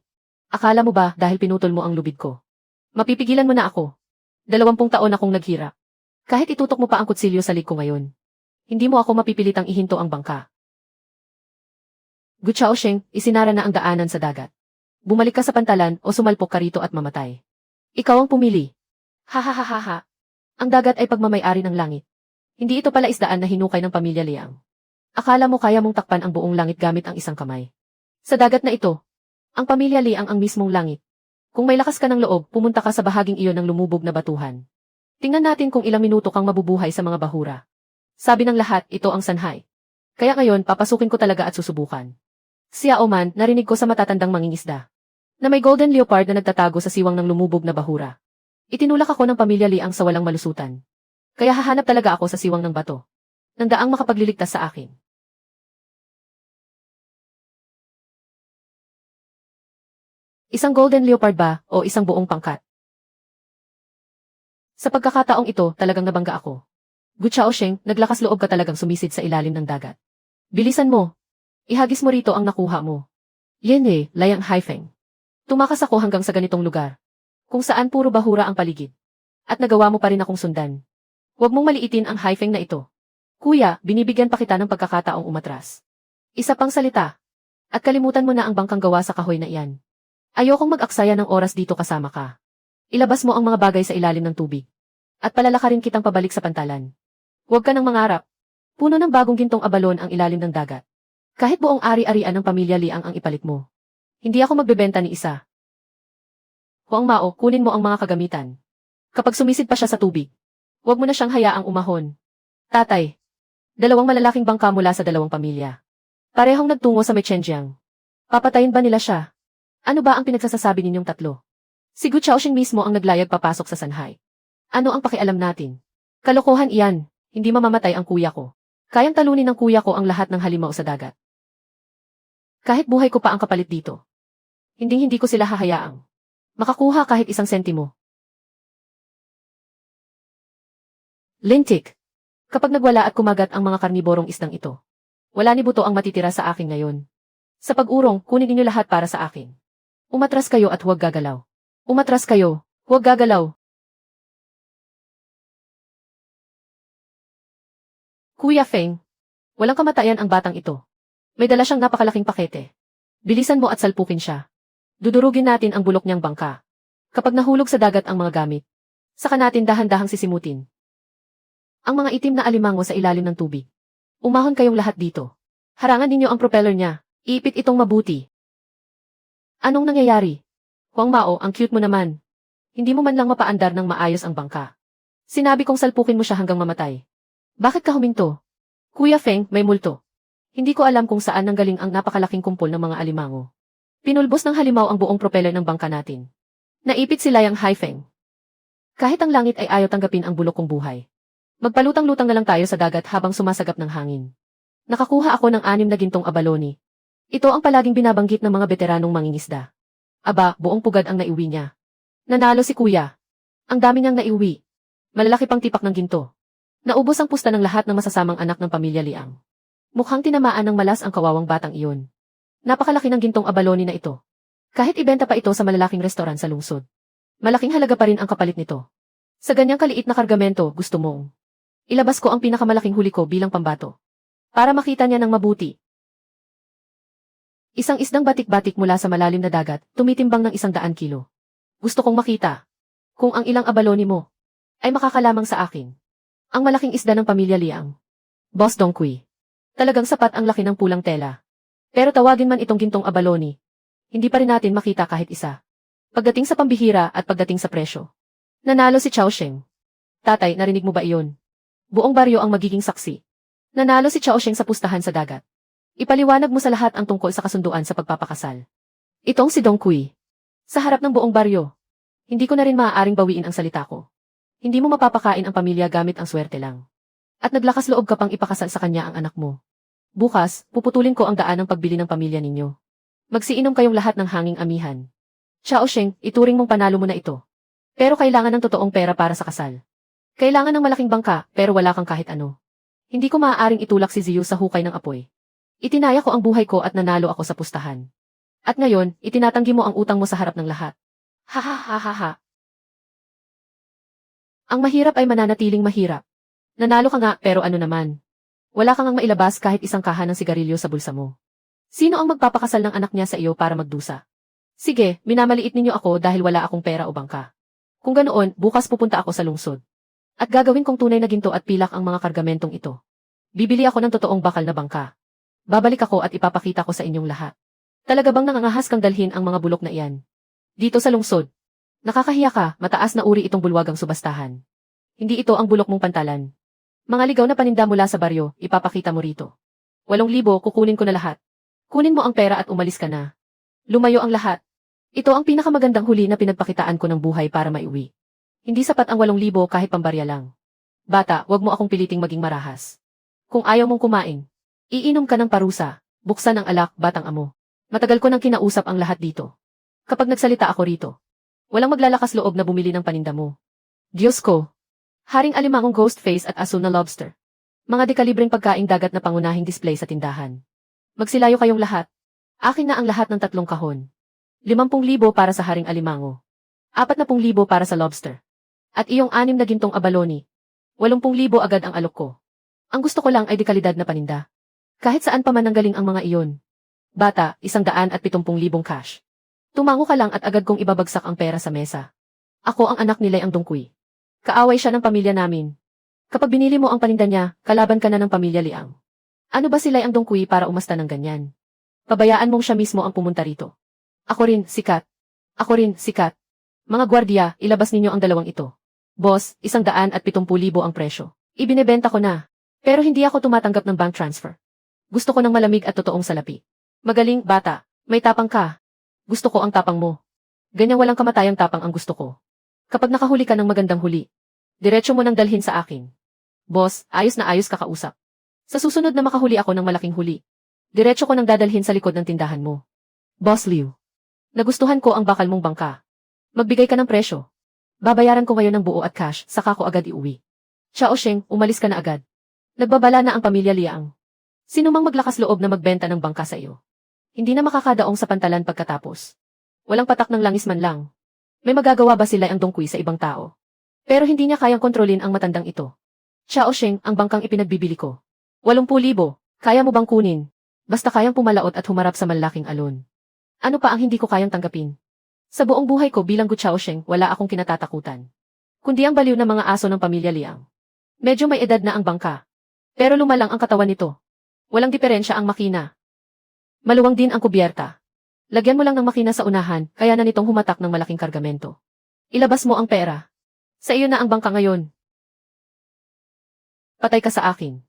Akala mo ba dahil pinutol mo ang lubid ko? Mapipigilan mo na ako. 20 taon akong naghirap. Kahit itutok mo pa ang kutsilyo sa lig ko ngayon. Hindi mo ako mapipilitang ihinto ang bangka. Gu Chaosheng, isinara na ang daanan sa dagat. Bumalik ka sa pantalan o sumalpok ka rito at mamatay. Ikaw ang pumili. Ha. Ang dagat ay pagmamay-ari ng langit. Hindi ito pala isdaan na hinukay ng pamilya Liang. Akala mo kaya mong takpan ang buong langit gamit ang isang kamay. Sa dagat na ito, ang pamilya Liang ang mismong langit. Kung may lakas ka ng loob, pumunta ka sa bahaging iyon ng lumubog na batuhan. Tingnan natin kung ilang minuto kang mabubuhay sa mga bahura. Sabi ng lahat, ito ang sanhay. Kaya ngayon, papasukin ko talaga at susubukan. Xiao Man, narinig ko sa matatandang mangingisda na may golden leopard na nagtatago sa siwang ng lumubog na bahura. Itinulak ako ng pamilya Liang sa walang malusutan. Kaya hahanap talaga ako sa siwang ng bato. Nang daang makapagliligtas sa akin. Isang golden leopard ba o isang buong pangkat? Sa pagkakataong ito, talagang nabangga ako. Gu Chaosheng, naglakas loob ka talagang sumisid sa ilalim ng dagat. Bilisan mo. Ihagis mo rito ang nakuha mo. Yan Layang Haifeng. Tumakas ako hanggang sa ganitong lugar, kung saan puro bahura ang paligid. At nagawa mo pa rin akong sundan. Huwag mong maliitin ang Haifeng na ito. Kuya, binibigyan pa kita ng pagkakataong umatras. Isa pang salita. At kalimutan mo na ang bangkang gawa sa kahoy na iyan. Ayokong mag-aksaya ng oras dito kasama ka. Ilabas mo ang mga bagay sa ilalim ng tubig. At palalakarin kitang pabalik sa pantalan. Huwag ka nang mangarap. Puno ng bagong gintong abalon ang ilalim ng dagat. Kahit buong ari-arian ng pamilya Liang ang ipalit mo. Hindi ako magbebenta ni isa. Huang Mao, kunin mo ang mga kagamitan. Kapag sumisid pa siya sa tubig, huwag mo na siyang hayaang umahon. Tatay. 2 malalaking bangka mula sa 2 pamilya. Parehong nagtungo sa Mechenjiang. Papatayin ba nila siya? Ano ba ang pinagsasasabi ninyong tatlo? Si Gu Chaosheng mismo ang naglayag papasok sa sanhay. Ano ang pakialam natin? Kalokohan iyan, hindi mamamatay ang kuya ko. Kayang talunin ng kuya ko ang lahat ng halimaw sa dagat. Kahit buhay ko pa ang kapalit dito. Hindi ko sila hahayaang makakuha kahit 1 sentimo. Lintik. Kapag nagwala at kumagat ang mga karniborong isdang ito, wala ni buto ang matitira sa akin ngayon. Sa pag-urong, kunin ninyo lahat para sa akin. Umatras kayo at huwag gagalaw. Umatras kayo, huwag gagalaw. Kuya Feng, walang kamatayan ang batang ito. May dala siyang napakalaking pakete. Bilisan mo at salpukin siya. Dudurugin natin ang bulok niyang bangka. Kapag nahulog sa dagat ang mga gamit, saka natin dahan-dahang sisimutin ang mga itim na alimango sa ilalim ng tubig. Umahon kayong lahat dito. Harangan ninyo ang propeller niya. Iipit itong mabuti. Anong nangyayari? Huang Mao, ang cute mo naman. Hindi mo man lang mapaandar ng maayos ang bangka. Sinabi kong salpukin mo siya hanggang mamatay. Bakit ka huminto? Kuya Feng, may multo. Hindi ko alam kung saan nanggaling ang napakalaking kumpol ng mga alimango. Pinulbos ng halimaw ang buong propeller ng bangka natin. Naipit si Layang Haifeng. Kahit ang langit ay ayaw tanggapin ang bulok kong buhay. Magpalutang-lutang na lang tayo sa dagat habang sumasagap ng hangin. Nakakuha ako ng 6 na gintong abalone. Ito ang palaging binabanggit ng mga veteranong mangingisda. Aba, buong pugad ang naiuwi niya. Nanalo si kuya. Ang dami niyang naiuwi. Malalaki pang tipak ng ginto. Naubos ang pusta ng lahat ng masasamang anak ng pamilya Liang. Mukhang tinamaan ng malas ang kawawang batang iyon. Napakalaki ng gintong abalone na ito. Kahit ibenta pa ito sa malalaking restoran sa lungsod, malaking halaga pa rin ang kapalit nito. Sa ganyang kaliit na kargamento, gusto mong ilabas ko ang pinakamalaking huli ko bilang pambato. Para makita niya ng mabuti. Isang isdang batik-batik mula sa malalim na dagat, tumitimbang ng 100 kilo. Gusto kong makita kung ang ilang abalone mo ay makakalamang sa akin. Ang malaking isda ng pamilya Liang. Boss Dongqui. Talagang sapat ang laki ng pulang tela. Pero tawagin man itong gintong abalone, hindi pa rin natin makita kahit isa. Pagdating sa pambihira at pagdating sa presyo. Nanalo si Chaosheng. Tatay, narinig mo ba iyon? Buong baryo ang magiging saksi. Nanalo si Chaosheng sa pustahan sa dagat. Ipaliwanag mo sa lahat ang tungkol sa kasunduan sa pagpapakasal. Itong si Dongqui. Sa harap ng buong baryo. Hindi ko na rin maaaring bawiin ang salita ko. Hindi mo mapapakain ang pamilya gamit ang swerte lang. At naglakas loob ka pang ipakasal sa kanya ang anak mo. Bukas, puputulin ko ang daan ng pagbili ng pamilya ninyo. Magsiinom kayong lahat ng hanging amihan. Chaosheng, ituring mong panalo mo na ito. Pero kailangan ng totoong pera para sa kasal. Kailangan ng malaking bangka, pero wala kang kahit ano. Hindi ko maaaring itulak si Ziyu sa hukay ng apoy. Itinaya ko ang buhay ko at nanalo ako sa pustahan. At ngayon, itinatanggi mo ang utang mo sa harap ng lahat. Ha ha ha ha ha. Ang mahirap ay mananatiling mahirap. Nanalo ka nga, pero ano naman? Wala kang ang mailabas kahit isang kaha ng sigarilyo sa bulsa mo. Sino ang magpapakasal ng anak niya sa iyo para magdusa? Sige, minamaliit ninyo ako dahil wala akong pera o bangka. Kung ganoon, bukas pupunta ako sa lungsod. At gagawin kong tunay na ginto at pilak ang mga kargamentong ito. Bibili ako ng totoong bakal na bangka. Babalik ako at ipapakita ko sa inyong lahat. Talaga bang nangangahas kang dalhin ang mga bulok na iyan? Dito sa lungsod. Nakakahiya ka, mataas na uri itong bulwagang subastahan. Hindi ito ang bulok mong pantalan. Mga ligaw na paninda mula sa baryo, ipapakita mo rito. 8,000 kukunin ko na lahat. Kunin mo ang pera at umalis ka na. Lumayo ang lahat. Ito ang pinakamagandang huli na pinagpakitaan ko ng buhay para maiuwi. Hindi sapat ang 8,000 kahit pambarya lang. Bata, wag mo akong piliting maging marahas. Kung ayaw mong kumain, iinom ka ng parusa, buksan ang alak, batang amo. Matagal ko nang kinausap ang lahat dito. Kapag nagsalita ako rito, walang maglalakas loob na bumili ng paninda mo. Diyos ko! Haring alimangong ghost face at asul na lobster. Mga dekalibreng pagkaing dagat na pangunahing display sa tindahan. Magsilayo kayong lahat. Akin na ang lahat ng 3 kahon. 50,000 para sa haring alimango. 40,000 para sa lobster. At iyong 6 na gintong abalone. 80,000 agad ang alok ko. Ang gusto ko lang ay dekalidad na paninda. Kahit saan pa man nanggaling ang mga iyon. Bata, 170,000 cash. Tumango ka lang at agad kong ibabagsak ang pera sa mesa. Ako ang anak nila'y ang Dongkuy. Kaaway siya ng pamilya namin. Kapag binili mo ang paninda niya, kalaban ka na ng pamilya Liang. Ano ba sila'y ang Dongkuy para umasta ng ganyan? Pabayaan mong siya mismo ang pumunta rito. Ako rin, sikat. Ako rin, sikat. Mga gwardiya, ilabas ninyo ang dalawang ito. Boss, 170,000 ang presyo. Ibinebenta ko na. Pero hindi ako tumatanggap ng bank transfer. Gusto ko ng malamig at totoong salapi. Magaling, bata. May tapang ka. Gusto ko ang tapang mo. Ganyang walang kamatayang tapang ang gusto ko. Kapag nakahuli ka ng magandang huli, diretso mo nang dalhin sa akin. Boss, ayos na ayos kakausap. Sa susunod na makahuli ako ng malaking huli, diretso ko nang dadalhin sa likod ng tindahan mo. Boss Liu. Nagustuhan ko ang bakal mong bangka. Magbigay ka ng presyo. Babayaran ko ngayon ng buo at cash, saka ko agad iuwi. Xiao Sheng, umalis ka na agad. Nagbabala na ang pamilya Liang. Sino mang maglakas loob na magbenta ng bangka sa iyo? Hindi na makakadaong sa pantalan pagkatapos. Walang patak ng langis man lang. May magagawa ba sila ang Dongkuy sa ibang tao? Pero hindi niya kayang kontrolin ang matandang ito. Xiao Sheng, ang bangkang ipinagbibili ko. 80,000, kaya mo bang kunin? Basta kayang pumalaot at humarap sa malaking alon. Ano pa ang hindi ko kayang tanggapin? Sa buong buhay ko bilang Gu Xiaosheng, wala akong kinatatakutan. Kundi ang baliw ng mga aso ng pamilya Liang. Medyo may edad na ang bangka. Pero lumalang ang katawan nito. Walang diferensya ang makina. Maluwang din ang kubyerta. Lagyan mo lang ng makina sa unahan, kaya na nitong humatak ng malaking kargamento. Ilabas mo ang pera. Sa iyo na ang bangka ngayon. Patay ka sa akin.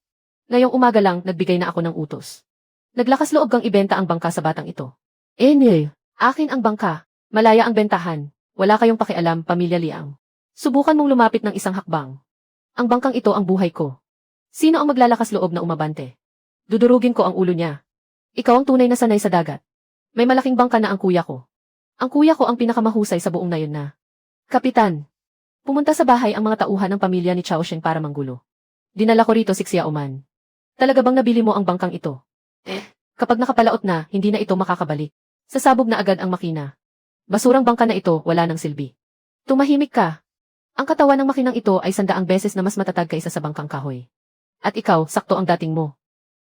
Ngayong umaga lang, nagbigay na ako ng utos. Naglakas loob kang ibenta ang bangka sa batang ito. Akin ang bangka. Malaya ang bentahan. Wala kayong pakialam, pamilya Liang. Subukan mong lumapit ng isang hakbang. Ang bangkang ito ang buhay ko. Sino ang maglalakas loob na umabante? Dudurugin ko ang ulo niya. Ikaw ang tunay na sanay sa dagat. May malaking bangka na ang kuya ko. Ang kuya ko ang pinakamahusay sa buong nayon na. Kapitan. Pumunta sa bahay ang mga tauhan ng pamilya ni Xiaosheng para manggulo. Dinala ko rito si Xiaoman. Talaga bang nabili mo ang bangkang ito? Kapag nakapalaot na, hindi na ito makakabalik. Sasabog na agad ang makina. Basurang bangka na ito, wala nang silbi. Tumahimik ka. Ang katawan ng makinang ito ay 100 beses na mas matatag kaysa sa bangkang kahoy. At ikaw, sakto ang dating mo.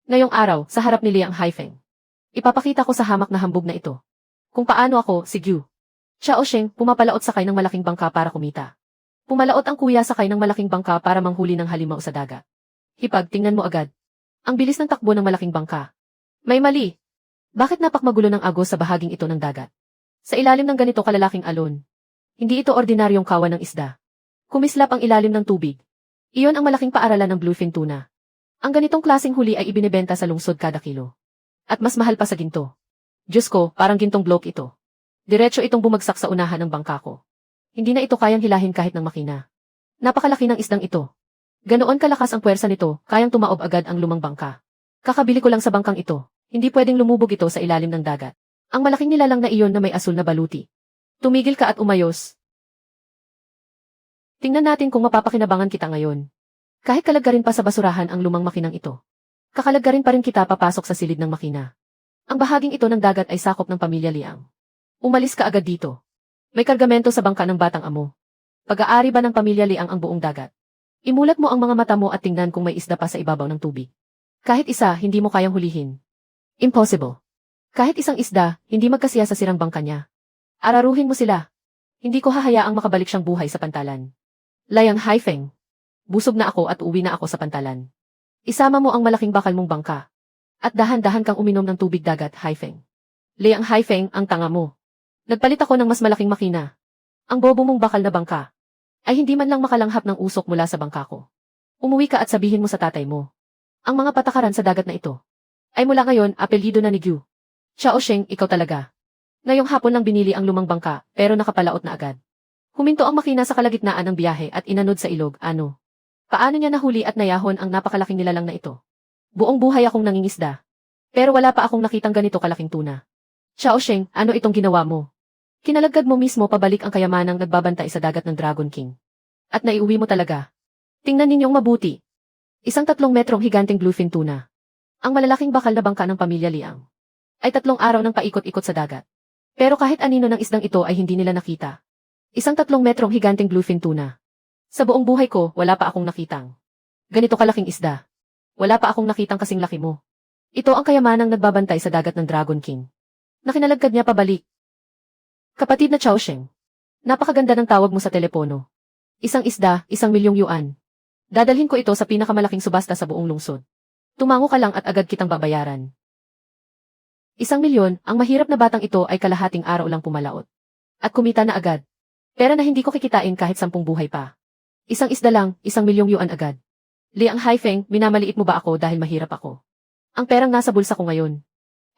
Ngayong araw, sa harap ni Liang Haifeng. Ipapakita ko sa hamak na hambog na ito. Kung paano ako, si Gu Xiaosheng, pumapalaot sakay ng malaking bangka para kumita. Pumalaot ang kuya sakay ng malaking bangka para manghuli ng halimaw sa dagat. Hipag, tingnan mo agad. Ang bilis ng takbo ng malaking bangka. May mali. Bakit napakmagulo ng agos sa bahaging ito ng dagat? Sa ilalim ng ganito kalalaking alon. Hindi ito ordinaryong kawan ng isda. Kumislap ang ilalim ng tubig. Iyon ang malaking paaralan ng bluefin tuna. Ang ganitong klaseng huli ay ibinebenta sa lungsod kada kilo. At mas mahal pa sa ginto. Diyos ko, parang gintong bloke ito. Diretso itong bumagsak sa unahan ng bangka ko. Hindi na ito kayang hilahin kahit ng makina. Napakalaki ng isdang ito. Ganoon kalakas ang puwersa nito, kayang tumaob agad ang lumang bangka. Kakabili ko lang sa bangkang ito. Hindi pwedeng lumubog ito sa ilalim ng dagat. Ang malaking nilalang na iyon na may asul na baluti. Tumigil ka at umayos. Tingnan natin kung mapapakinabangan kita ngayon. Kahit kalaggarin pa sa basurahan ang lumang makinang ito. Kakalaggarin pa rin kita papasok sa silid ng makina. Ang bahaging ito ng dagat ay sakop ng pamilya Liang. Umalis ka agad dito. May kargamento sa bangka ng batang amo. Pag-aari ba ng pamilya Liang ang buong dagat? Imulat mo ang mga mata mo at tingnan kung may isda pa sa ibabaw ng tubig. Kahit isa, hindi mo kayang hulihin. Impossible. Kahit isang isda, hindi magkasiya sa sirang bangka niya. Araruhin mo sila. Hindi ko hahayaang makabalik siyang buhay sa pantalan. Liang Haifeng. Busog na ako at uwi na ako sa pantalan. Isama mo ang malaking bakal mong bangka. At dahan-dahan kang uminom ng tubig dagat, Haifeng. Liang Haifeng, ang tanga mo. Nagpalit ako ng mas malaking makina. Ang bobo mong bakal na bangka ay hindi man lang makalanghap ng usok mula sa bangka ko. Umuwi ka at sabihin mo sa tatay mo. Ang mga patakaran sa dagat na ito ay mula ngayon apelyido na ni Gyu. Xiao Sheng, ikaw talaga. Ngayong hapon lang binili ang lumang bangka pero nakapalaot na agad. Huminto ang makina sa kalagitnaan ng biyahe at inanod sa ilog. Ano? Paano niya nahuli at nayahon ang napakalaking nilalang na ito? Buong buhay akong nangingisda. Pero wala pa akong nakitang ganito kalaking tuna. Xiao Sheng, ano itong ginawa mo? Kinalagad mo mismo pabalik ang kayamanang nagbabantay sa dagat ng Dragon King. At naiuwi mo talaga. Tingnan ninyong mabuti. Isang 3 metrong higanteng bluefin tuna. Ang malalaking bakal na bangka ng pamilya Liang ay 3 araw ng paikot-ikot sa dagat. Pero kahit anino ng isdang ito ay hindi nila nakita. Isang 3 metrong higanteng bluefin tuna. Sa buong buhay ko, wala pa akong nakitang ganito kalaking isda. Wala pa akong nakitang kasing laki mo. Ito ang kayamanang nagbabantay sa dagat ng Dragon King. Nakinalagkad niya pabalik. Kapatid na Xiao Sheng. Napakaganda ng tawag mo sa telepono. Isang isda, 1,000,000 yuan. Dadalhin ko ito sa pinakamalaking subasta sa buong lungsod. Tumango ka lang at agad kitang babayaran. 1,000,000, ang mahirap na batang ito ay kalahating araw lang pumalaot. At kumita na agad. Pera na hindi ko kikitain kahit 10 buhay pa. Isang isda lang, 1,000,000 yuan agad. Liang Haifeng, minamaliit mo ba ako dahil mahirap ako? Ang perang nasa bulsa ko ngayon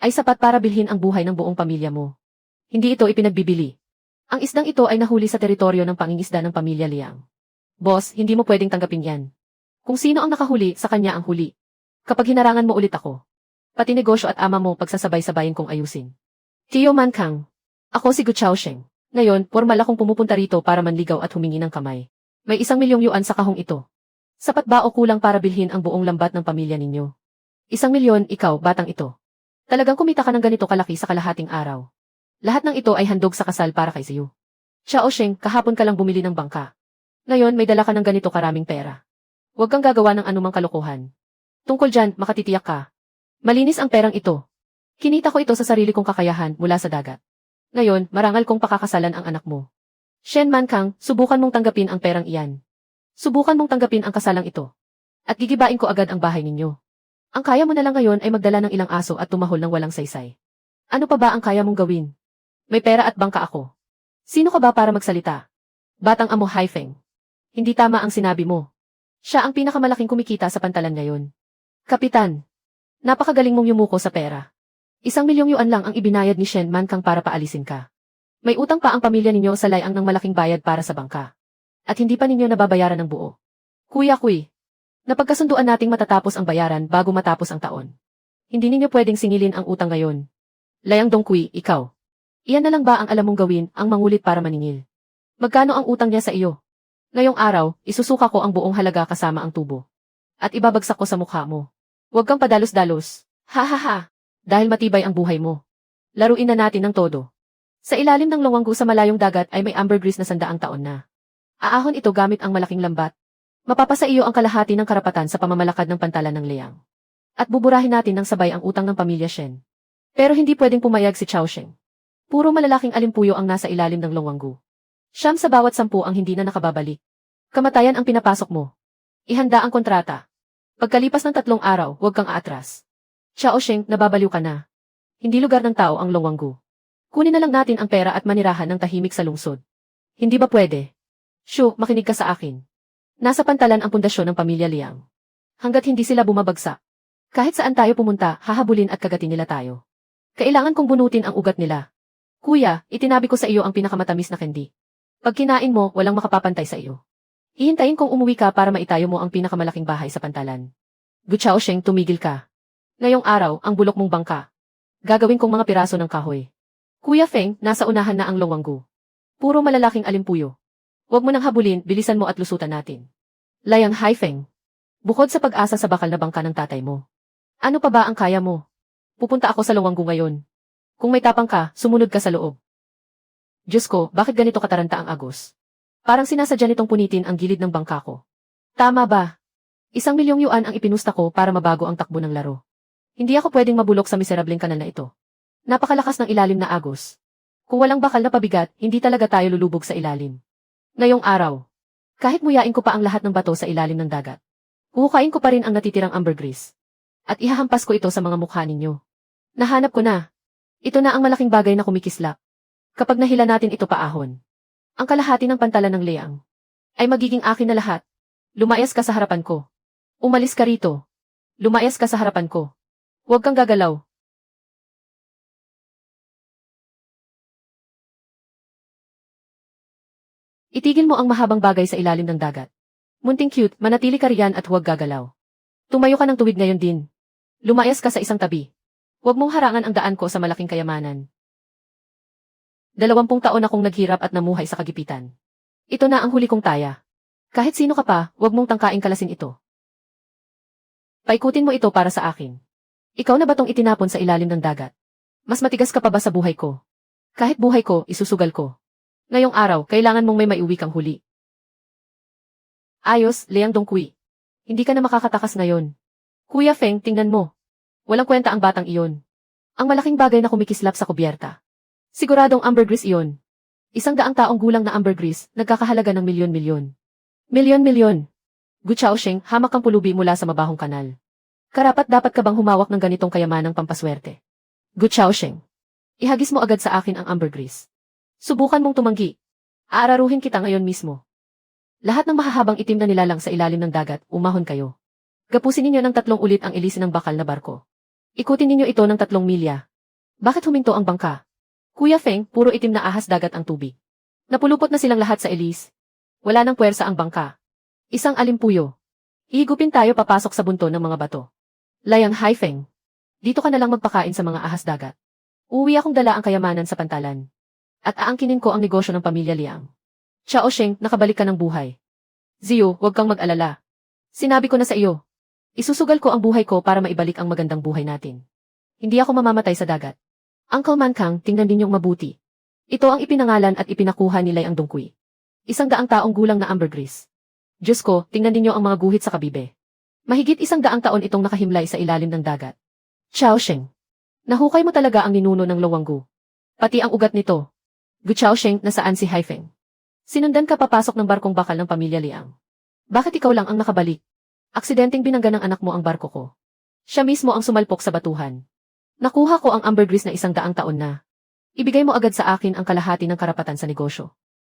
ay sapat para bilhin ang buhay ng buong pamilya mo. Hindi ito ipinagbibili. Ang isdang ito ay nahuli sa teritoryo ng pangingisda ng pamilya Liang. Boss, hindi mo pwedeng tanggapin yan. Kung sino ang nakahuli, sa kanya ang huli. Kapag hinarangan mo ulit ako, pati negosyo at ama mo pagsasabay-sabayin kong ayusin. Tiyo Mankang. Ako si Gu Xiaosheng. Ngayon, formal akong pumupunta rito para manligaw at humingi ng kamay. May 1,000,000 yuan sa kahong ito. Sapat ba o kulang para bilhin ang buong lambat ng pamilya ninyo? 1,000,000, ikaw, batang ito. Talagang kumita ka ng ganito kalaki sa kalahating araw. Lahat ng ito ay handog sa kasal para kay Ziyu. Xiao Sheng, kahapon ka lang bumili ng bangka. Ngayon may dala ka ng ganito karaming pera. Huwag kang gagawa ng anumang kalokohan. Tungkol dyan, makatitiyak ka. Malinis ang perang ito. Kinita ko ito sa sarili kong kakayahan mula sa dagat. Ngayon, marangal kong pakakasalan ang anak mo. Shen Mankang, subukan mong tanggapin ang perang iyan. Subukan mong tanggapin ang kasalang ito. At gigibain ko agad ang bahay ninyo. Ang kaya mo na lang ngayon ay magdala ng ilang aso at tumahol ng walang saysay. Ano pa ba ang kaya mong gawin? May pera at bangka ako. Sino ka ba para magsalita? Batang amo Haifeng. Hindi tama ang sinabi mo. Siya ang pinakamalaking kumikita sa pantalan ngayon. Kapitan. Napakagaling mong yumuko sa pera. 1,000,000 yuan lang ang ibinayad ni Shen Mankang para paalisin ka. May utang pa ang pamilya ninyo sa layang ng malaking bayad para sa bangka. At hindi pa ninyo nababayaran ng buo. Kuya Kui. Napagkasunduan nating matatapos ang bayaran bago matapos ang taon. Hindi ninyo pwedeng singilin ang utang ngayon. Layang Dongkui, ikaw. Iyan na lang ba ang alam mong gawin, ang mangulit para maningil? Magkano ang utang niya sa iyo? Ngayong araw, isusuka ko ang buong halaga kasama ang tubo. At ibabagsak ko sa mukha mo. Huwag kang padalos-dalos. Ha ha ha. Dahil matibay ang buhay mo. Laruin na natin ng todo. Sa ilalim ng Longwanggu sa malayong dagat ay may ambergris na 100 taon na. Aahon ito gamit ang malaking lambat. Mapapasa iyo ang kalahati ng karapatan sa pamamalakad ng pantalan ng Liang. At buburahin natin ng sabay ang utang ng pamilya Shen. Pero hindi pwedeng pumayag si Xiao Sheng. Puro malalaking alimpuyo ang nasa ilalim ng Longwanggu. 9 sa bawat 10 ang hindi na nakababalik. Kamatayan ang pinapasok mo. Ihanda ang kontrata. Pagkalipas ng 3 araw, huwag kang aatras. Xiao Sheng, nababaliw ka na. Hindi lugar ng tao ang Longwanggu. Kunin na lang natin ang pera at manirahan ng tahimik sa lungsod. Hindi ba pwede? Shu, makinig ka sa akin. Nasa pantalan ang pundasyon ng pamilya Liang. Hanggat hindi sila bumabagsak. Kahit saan tayo pumunta, hahabulin at kagatin nila tayo. Kailangan kong bunutin ang ugat nila. Kuya, itinabi ko sa iyo ang pinakamatamis na candy. Pag kinain mo, walang makapapantay sa iyo. Hihintayin kong umuwi ka para maitayo mo ang pinakamalaking bahay sa pantalan. Gu Xiaosheng, tumigil ka. Ngayong araw, ang bulok mong bangka. Gagawin kong mga piraso ng kahoy. Kuya Feng, nasa unahan na ang Longwanggu. Puro malalaking alimpuyo. Huwag mo nang habulin, bilisan mo at lusutan natin. Layang Haifeng. Bukod sa pag-asa sa bakal na bangka ng tatay mo. Ano pa ba ang kaya mo? Pupunta ako sa Lawanggu ngayon. Kung may tapang ka, sumunod ka sa loob. Diyos ko, bakit ganito kataranta ang Agos? Parang sinasadya nitong punitin ang gilid ng bangka ko. Tama ba? 1 milyong yuan ang ipinusta ko para mabago ang takbo ng laro. Hindi ako pwedeng mabulok sa miserableng kanal na ito. Napakalakas ng ilalim na Agos. Kung walang bakal na pabigat, hindi talaga tayo lulubog sa ilalim. Ngayong araw, kahit muyain ko pa ang lahat ng bato sa ilalim ng dagat, huhukain ko pa rin ang natitirang ambergris. At ihahampas ko ito sa mga mukha ninyo. Nahanap ko na. Ito na ang malaking bagay na kumikislap. Kapag nahila natin ito paahon, ang kalahati ng pantalan ng Liang ay magiging akin na lahat. Lumayas ka sa harapan ko. Umalis ka rito. Lumayas ka sa harapan ko. Huwag kang gagalaw. Itigil mo ang mahabang bagay sa ilalim ng dagat. Munting cute, manatili ka riyan at huwag gagalaw. Tumayo ka ng tuwid ngayon din. Lumayas ka sa isang tabi. Huwag mong harangan ang daan ko sa malaking kayamanan. 20 taon akong naghirap at namuhay sa kagipitan. Ito na ang huli kong taya. Kahit sino ka pa, huwag mong tangkaing kalasin ito. Paikutin mo ito para sa akin. Ikaw na ba tong itinapon sa ilalim ng dagat? Mas matigas ka pa ba sa buhay ko? Kahit buhay ko, isusugal ko. Ngayong araw, kailangan mong may maiuwi kang huli. Ayos, Liang Dongqui. Hindi ka na makakatakas ngayon. Kuya Feng, tingnan mo. Walang kwenta ang batang iyon. Ang malaking bagay na kumikislap sa kubyerta. Siguradong ambergris iyon. 100 taong gulang na ambergris, nagkakahalaga ng milyon-milyon. Milyon-milyon. Gu Chaosheng, hamak kang pulubi mula sa mabahong kanal. Karapat dapat ka bang humawak ng ganitong kayamanang pampaswerte? Gu Chaosheng. Ihagis mo agad sa akin ang ambergris. Subukan mong tumanggi. Aararuhin kita ngayon mismo. Lahat ng mahahabang itim na nilalang sa ilalim ng dagat, umahon kayo. Gapusin ninyo ng 3 ulit ang ilisi ng bakal na barko. Ikutin ninyo ito ng 3 milya. Bakit huminto ang bangka? Kuya Feng, puro itim na ahas dagat ang tubig. Napulupot na silang lahat sa elis. Wala nang puwersa ang bangka. Isang alimpuyo. Ihigupin tayo papasok sa bunto ng mga bato. Liang Haifeng. Dito ka na lang magpakain sa mga ahas dagat. Uwi akong dala ang kayamanan sa pantalan. At aangkinin ko ang negosyo ng pamilya Liang. Chaosheng, nakabalik ka ng buhay. Ziyu, huwag kang mag-alala. Sinabi ko na sa iyo. Isusugal ko ang buhay ko para maibalik ang magandang buhay natin. Hindi ako mamamatay sa dagat. Uncle Mankang, tingnan ninyong mabuti. Ito ang ipinangalan at ipinakuha ni Liang Dongqui. 100 taong gulang na ambergris. Diyos ko, tingnan ninyo ang mga guhit sa kabibe. Mahigit 100 taon itong nakahimlay sa ilalim ng dagat. Chaosheng. Nahukay mo talaga ang ninuno ng Lawanggu. Pati ang ugat nito. Gu Chaosheng, nasaan si Haifeng? Sinundan ka papasok ng barkong bakal ng pamilya Liang. Bakit ikaw lang ang nakabalik? Aksidenteng binangga ng anak mo ang barko ko. Siya mismo ang sumalpok sa batuhan. Nakuha ko ang ambergris na 100 taon na. Ibigay mo agad sa akin ang kalahati ng karapatan sa negosyo.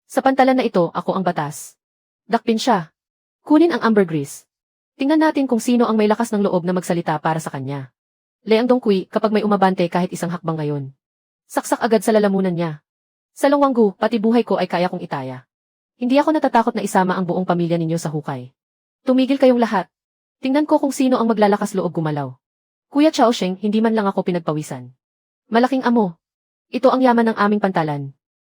Sa pantalan na ito, ako ang batas. Dakpin siya. Kunin ang ambergris. Tingnan natin kung sino ang may lakas ng loob na magsalita para sa kanya. Liang Dongqui, kapag may umabante kahit isang hakbang ngayon. Saksak agad sa lalamunan niya. Sa Lawanggu, pati buhay ko ay kaya kong itaya. Hindi ako natatakot na isama ang buong pamilya ninyo sa hukay. Tumigil kayong lahat. Tingnan ko kung sino ang maglalakas loob gumalaw. Kuya Chaosheng, hindi man lang ako pinagpawisan. Malaking amo. Ito ang yaman ng aming pantalan.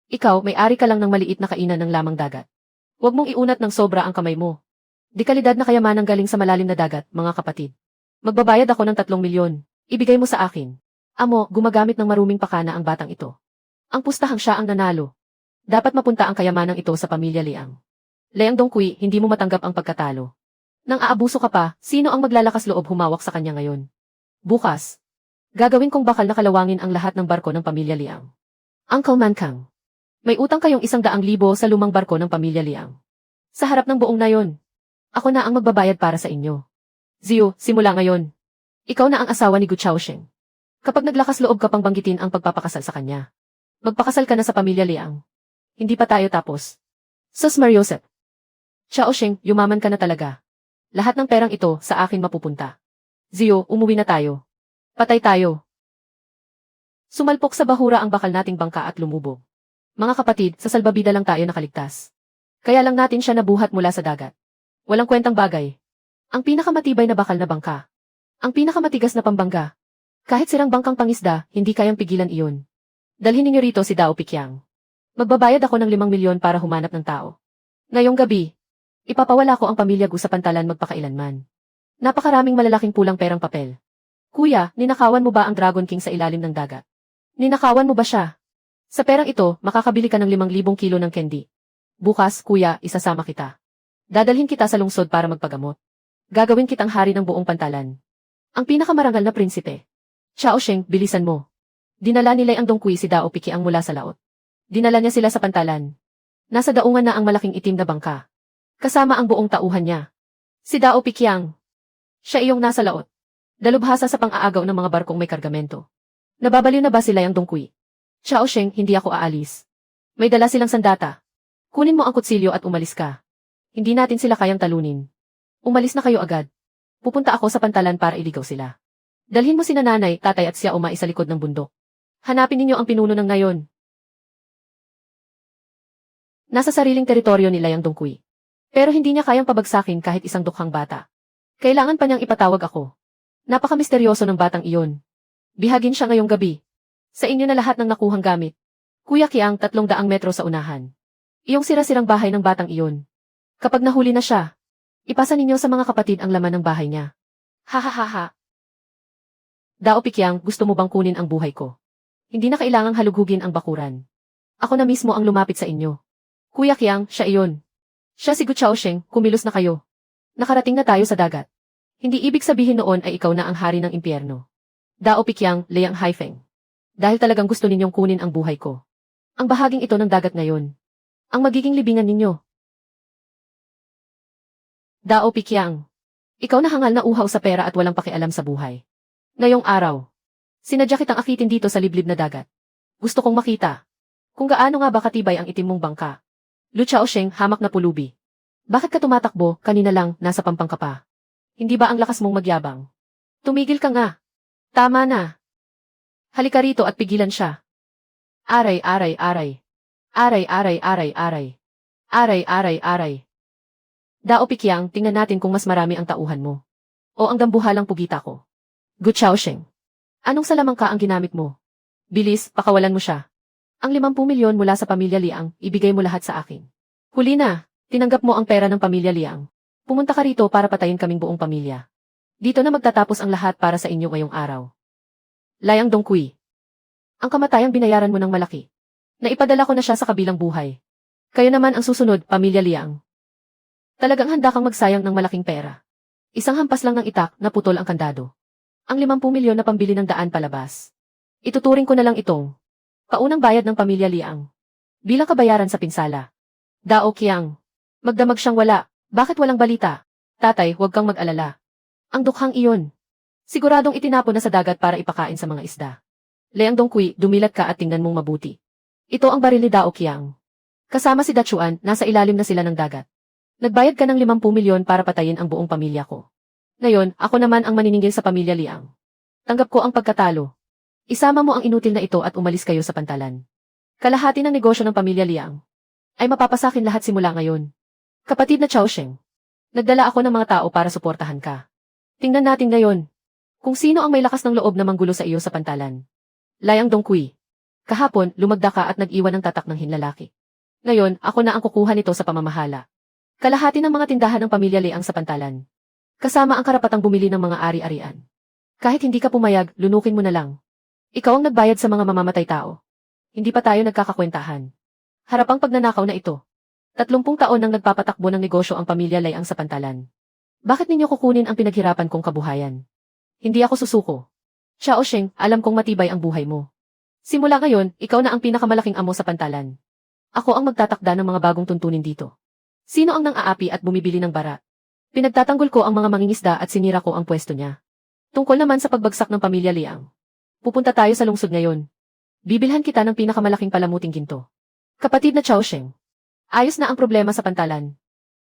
Ikaw, may-ari ka lang ng maliit na kainan ng lamang dagat. Huwag mong iunat ng sobra ang kamay mo. Di kalidad na kayamanang galing sa malalim na dagat, mga kapatid. Magbabayad ako ng 3 milyon. Ibigay mo sa akin. Amo, gumagamit ng maruming pakana ang batang ito. Ang pustahang siya ang nanalo. Dapat mapunta ang kayamanang ito sa pamilya Liang. Liang Dongqui, hindi mo matanggap ang pagkatalo. Nang aabuso ka pa, sino ang maglalakas loob humawak sa kanya ngayon? Bukas. Gagawin kong bakal na kalawangin ang lahat ng barko ng pamilya Liang. Uncle Mankang. May utang kayong 100,000 sa lumang barko ng pamilya Liang. Sa harap ng buong nayon. Ako na ang magbabayad para sa inyo. Ziyu, simula ngayon. Ikaw na ang asawa ni Gu Chaosheng. Kapag naglakas loob ka pang banggitin ang pagpapakasal sa kanya, magpakasal ka na sa pamilya Liang. Hindi pa tayo tapos. Sus Mariosep. Chaosheng, yumaman ka na talaga. Lahat ng perang ito sa akin mapupunta. Ziyu, umuwi na tayo. Patay tayo. Sumalpok sa bahura ang bakal nating bangka at lumubog. Mga kapatid, sa salbabida lang tayo nakaligtas. Kaya lang natin siya nabuhat mula sa dagat. Walang kwentang bagay. Ang pinakamatibay na bakal na bangka. Ang pinakamatigas na pambangga. Kahit sirang bangkang pangisda, hindi kayang pigilan iyon. Dalhin ninyo rito si Dao Pikyang. Magbabayad ako ng 5 milyon para humanap ng tao. Ngayong gabi, ipapawala ko ang pamilya Gu sa pantalan magpakailanman. Napakaraming malalaking pulang perang papel. Kuya, ninakawan mo ba ang Dragon King sa ilalim ng dagat? Ninakawan mo ba siya? Sa perang ito, makakabili ka ng 5,000 kilo ng candy. Bukas, kuya, isasama kita. Dadalhin kita sa lungsod para magpagamot. Gagawin kitang hari ng buong pantalan. Ang pinakamarangal na prinsipe. Xiao Sheng, bilisan mo. Dinala nila ang Dong Kui si Dao Piqiang mula sa laot. Dinala niya sila sa pantalan. Nasa daungan na ang malaking itim na bangka. Kasama ang buong tauhan niya. Si Dao Piqiang. Siya iyong nasa laot. Dalubhasa sa pang-aagaw ng mga barkong may kargamento. Nababaliw na ba sila ang Dong Kui? Xiao Sheng, hindi ako aalis. May dala silang sandata. Kunin mo ang kutsilyo at umalis ka. Hindi natin sila kayang talunin. Umalis na kayo agad. Pupunta ako sa pantalan para iligaw sila. Dalhin mo sina nanay, tatay at siya umay sa likod ng bundok. Hanapin ninyo ang pinuno ng ngayon. Nasa sariling teritoryo nila ang Dong Kui. Pero hindi niya kayang pabagsakin kahit isang dukhang bata. Kailangan pa niyang ipatawag ako. Napaka-misteryoso ng batang iyon. Bihagin siya ngayong gabi. Sa inyo na lahat ng nakuhang gamit. Kuya Qiang, 300 metro sa unahan. Iyong sira-sirang bahay ng batang iyon. Kapag nahuli na siya, ipasa ninyo sa mga kapatid ang laman ng bahay niya. Ha ha ha ha. Dao Piqiang, gusto mo bang kunin ang buhay ko? Hindi na kailangang halugugin ang bakuran. Ako na mismo ang lumapit sa inyo. Kuya Qiang, siya iyon. Siya si Gu Xiaosheng, kumilos na kayo. Nakarating na tayo sa dagat. Hindi ibig sabihin noon ay ikaw na ang hari ng impyerno. Dao Piqiang, Liang Haifeng. Dahil talagang gusto ninyong kunin ang buhay ko. Ang bahaging ito ng dagat ngayon. Ang magiging libingan ninyo. Dao Piqiang. Ikaw na hangal na uhaw sa pera at walang pakialam sa buhay. Ngayong araw, sinadya kitang akitin dito sa liblib na dagat. Gusto kong makita kung gaano nga ba katibay ang itim mong bangka. Lu Xiaosheng, hamak na pulubi. Bakit ka tumatakbo, kanina lang, nasa pampang ka pa? Hindi ba ang lakas mong magyabang? Tumigil ka nga. Tama na. Halika rito at pigilan siya. Aray, aray, aray. Aray, aray, aray, aray. Aray, aray, aray. Dao Piqiang, tingnan natin kung mas marami ang tauhan mo. O ang dambuhalang pugita ko. Gu Xiaosheng. Anong salamangka ang ginamit mo? Bilis, pakawalan mo siya. Ang 50 milyon mula sa pamilya Liang, ibigay mo lahat sa akin. Huli na, tinanggap mo ang pera ng pamilya Liang. Pumunta ka rito para patayin kaming buong pamilya. Dito na magtatapos ang lahat para sa inyo ngayong araw. Liang Dong Kui. Ang kamatayang binayaran mo ng malaki. Naipadala ko na siya sa kabilang buhay. Kayo naman ang susunod, pamilya Liang. Talagang handa kang magsayang ng malaking pera. Isang hampas lang ng itak, naputol ang kandado. Ang 50 milyon na pambili ng daan palabas. Ituturing ko na lang itong paunang bayad ng pamilya Liang. Bilang kabayaran sa pinsala. Dao Qiang. Magdamag siyang wala. Bakit walang balita? Tatay, huwag kang mag-alala. Ang dukhang iyon. Siguradong itinapon na sa dagat para ipakain sa mga isda. Liang Dong Kui, dumilat ka at tingnan mong mabuti. Ito ang baril ni Dao Qiang. Kasama si Dachuan, nasa ilalim na sila ng dagat. Nagbayad ka ng 50 milyon para patayin ang buong pamilya ko. Ngayon, ako naman ang maniningil sa pamilya Liang. Tanggap ko ang pagkatalo. Isama mo ang inutil na ito at umalis kayo sa pantalan. Kalahati ng negosyo ng pamilya Liang ay mapapasakin lahat simula ngayon. Kapatid na Xiaosheng, nagdala ako ng mga tao para suportahan ka. Tingnan natin ngayon kung sino ang may lakas ng loob na manggulo sa iyo sa pantalan. Liang Dong Kui. Kahapon, lumagda ka at nag-iwan ng tatak ng hinlalaki. Ngayon, ako na ang kukuha nito sa pamamahala. Kalahati ng mga tindahan ng pamilya Liang sa pantalan. Kasama ang karapatang bumili ng mga ari-arian. Kahit hindi ka pumayag, lunukin mo na lang. Ikaw ang nagbayad sa mga mamamatay tao. Hindi pa tayo nagkakakwentahan. Harapang pagnanakaw na ito. 30 taon nang nagpapatakbo ng negosyo ang pamilya Liang sa pantalan. Bakit ninyo kukunin ang pinaghirapan kong kabuhayan? Hindi ako susuko. Xiaosheng, alam kong matibay ang buhay mo. Simula ngayon, ikaw na ang pinakamalaking amo sa pantalan. Ako ang magtatakda ng mga bagong tuntunin dito. Sino ang nang-aapi at bumibili ng bara? Pinagtatanggol ko ang mga mangingisda at sinira ko ang pwesto niya. Tungkol naman sa pagbagsak ng pamilya Liang. Pupunta tayo sa lungsod ngayon. Bibilhan kita ng pinakamalaking palamuting ginto. Kapatid na Xiaosheng. Ayos na ang problema sa pantalan.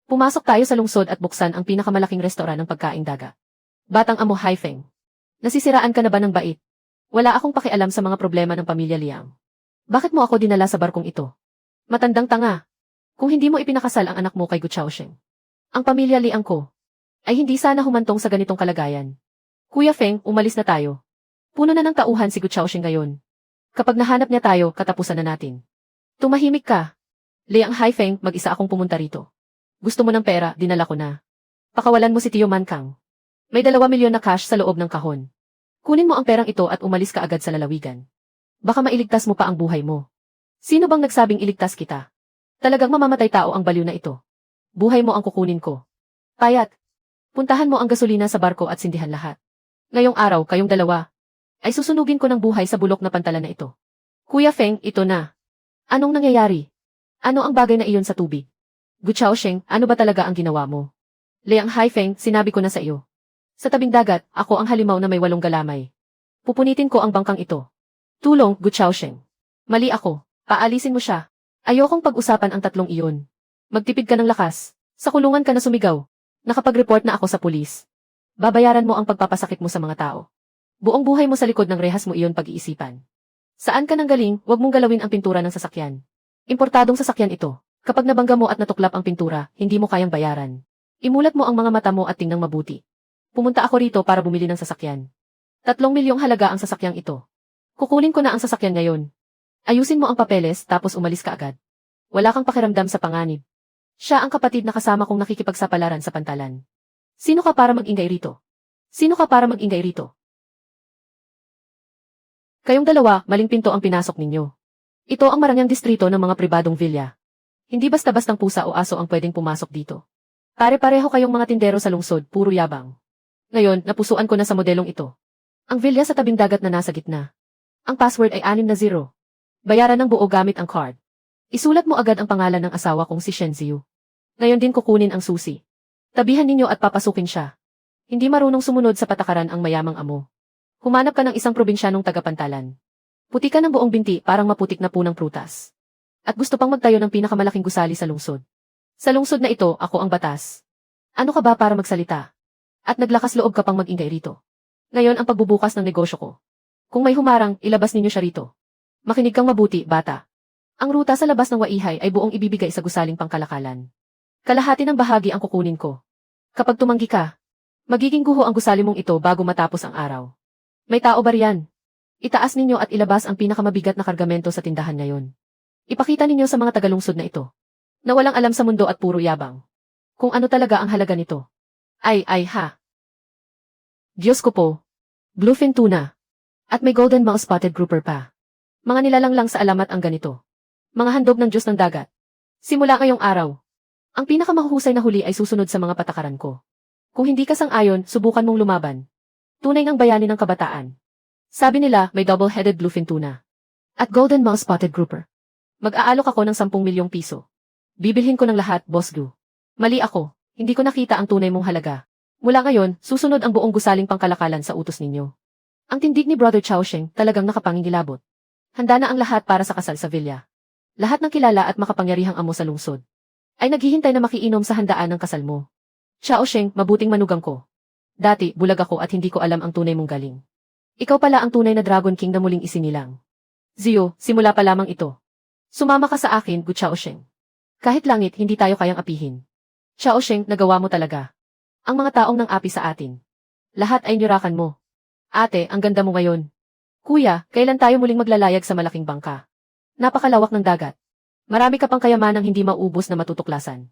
Pumasok tayo sa lungsod at buksan ang pinakamalaking restoran ng pagkaing dagat. Batang amo Haifeng. Nasisiraan ka na ba ng bait? Wala akong pakialam sa mga problema ng pamilya Liang. Bakit mo ako dinala sa barkong ito? Matandang tanga. Kung hindi mo ipinakasal ang anak mo kay Gu Xiaosheng, ang pamilya Liang ko ay hindi sana humantong sa ganitong kalagayan. Kuya Feng, umalis na tayo. Puno na ng tauhan si Gu Xiaosheng ngayon. Kapag nahanap niya tayo, katapusan na natin. Tumahimik ka. Liang Haifeng, mag-isa akong pumunta rito. Gusto mo ng pera, dinala ko na. Pakawalan mo si Tio Mankang. May 2 milyon na cash sa loob ng kahon. Kunin mo ang perang ito at umalis ka agad sa lalawigan. Baka mailigtas mo pa ang buhay mo. Sino bang nagsabing iligtas kita? Talagang mamamatay tao ang baliw na ito. Buhay mo ang kukunin ko. Payat. Puntahan mo ang gasolina sa barko at sindihan lahat. Ngayong araw, kayong dalawa, ay susunugin ko ng buhay sa bulok na pantalan na ito. Kuya Feng, ito na. Anong nangyayari? Ano ang bagay na iyon sa tubig? Gu Chaosheng, ano ba talaga ang ginawa mo? Liang Haifeng, sinabi ko na sa iyo. Sa tabing dagat, ako ang halimaw na may 8 galamay. Pupunitin ko ang bangkang ito. Tulong, Gu Chaosheng. Mali ako. Paalisin mo siya. Ayokong pag-usapan ang tatlong iyon. Magtipid ka ng lakas. Sa kulungan ka na sumigaw. Nakapag-report na ako sa pulis. Babayaran mo ang pagpapasakit mo sa mga tao. Buong buhay mo sa likod ng rehas mo iyon pag-iisipan. Saan ka nang galing, huwag mong galawin ang pintura ng sasakyan. Importadong sasakyan ito. Kapag nabangga mo at natuklap ang pintura, hindi mo kayang bayaran. Imulat mo ang mga mata mo at tingnan mabuti. Pumunta ako rito para bumili ng sasakyan. 3 milyong halaga ang sasakyang ito. Kukunin ko na ang sasakyan ngayon. Ayusin mo ang papeles tapos umalis ka agad. Wala kang pakiramdam sa panganib. Siya ang kapatid na kasama kong nakikipagsapalaran sa pantalan. Sino ka para mag-ingay rito? Sino ka para mag-ingay rito? Kayong dalawa, maling pinto ang pinasok ninyo. Ito ang marangyang distrito ng mga pribadong villa. Hindi basta-bastang pusa o aso ang pwedeng pumasok dito. Pare-pareho kayong mga tindero sa lungsod, puro yabang. Ngayon, napusuan ko na sa modelong ito. Ang villa sa tabing dagat na nasa gitna. Ang password ay 6 na 0. Bayaran ng buo gamit ang card. Isulat mo agad ang pangalan ng asawa kong si Shenziu. Ngayon din kukunin ang susi. Tabihan ninyo at papasukin siya. Hindi marunong sumunod sa patakaran ang mayamang amo. Humanap ka ng isang probinsyanong tagapantalan. Puti ka ng buong binti parang maputik na punang prutas. At gusto pang magtayo ng pinakamalaking gusali sa lungsod. Sa lungsod na ito, ako ang batas. Ano ka ba para magsalita? At naglakas loob ka pang mag-ingay rito. Ngayon ang pagbubukas ng negosyo ko. Kung may humarang, ilabas ninyo siya rito. Makinig kang mabuti, bata. Ang ruta sa labas ng Waihay ay buong ibibigay sa gusaling pangkalakalan. Kalahati ng bahagi ang kukunin ko. Kapag tumanggi ka, magiging guho ang gusali mong ito bago matapos ang araw. May tao ba riyan? Itaas ninyo at ilabas ang pinakamabigat na kargamento sa tindahan ngayon. Ipakita ninyo sa mga tagalungsod na ito, na walang alam sa mundo at puro yabang. Kung ano talaga ang halaga nito. Ay ha. Diyos ko po. Bluefin tuna. At may golden mouse spotted grouper pa. Mga nilalang lang sa alamat ang ganito. Mga handog ng Diyos ng dagat. Simula ngayong araw. Ang pinakamahusay na huli ay susunod sa mga patakaran ko. Kung hindi ka sang-ayon, subukan mong lumaban. Tunay ng bayani ng kabataan. Sabi nila, may double-headed bluefin tuna. At golden mouse spotted grouper. Mag-aalok ako ng 10 milyong piso. Bibilhin ko ng lahat, Boss Gu. Mali ako. Hindi ko nakita ang tunay mong halaga. Mula ngayon, susunod ang buong gusaling pangkalakalan sa utos ninyo. Ang tindig ni Brother Chaosheng talagang nakapangingilabot. Handa na ang lahat para sa kasal sa villa. Lahat ng kilala at makapangyarihang amo sa lungsod ay naghihintay na makiinom sa handaan ng kasal mo. Chaosheng, mabuting manugang ko. Dati, bulag ako at hindi ko alam ang tunay mong galing. Ikaw pala ang tunay na Dragon King na muling isinilang. Zio, simula pa lamang ito. Sumama ka sa akin, Gu Chaosheng. Kahit langit, hindi tayo kayang apihin. Chaosheng, nagawa mo talaga. Ang mga taong nang api sa atin. Lahat ay niyurakan mo. Ate, ang ganda mo ngayon. Kuya, kailan tayo muling maglalayag sa malaking bangka? Napakalawak ng dagat. Marami ka pang kayamanang hindi maubos na matutuklasan.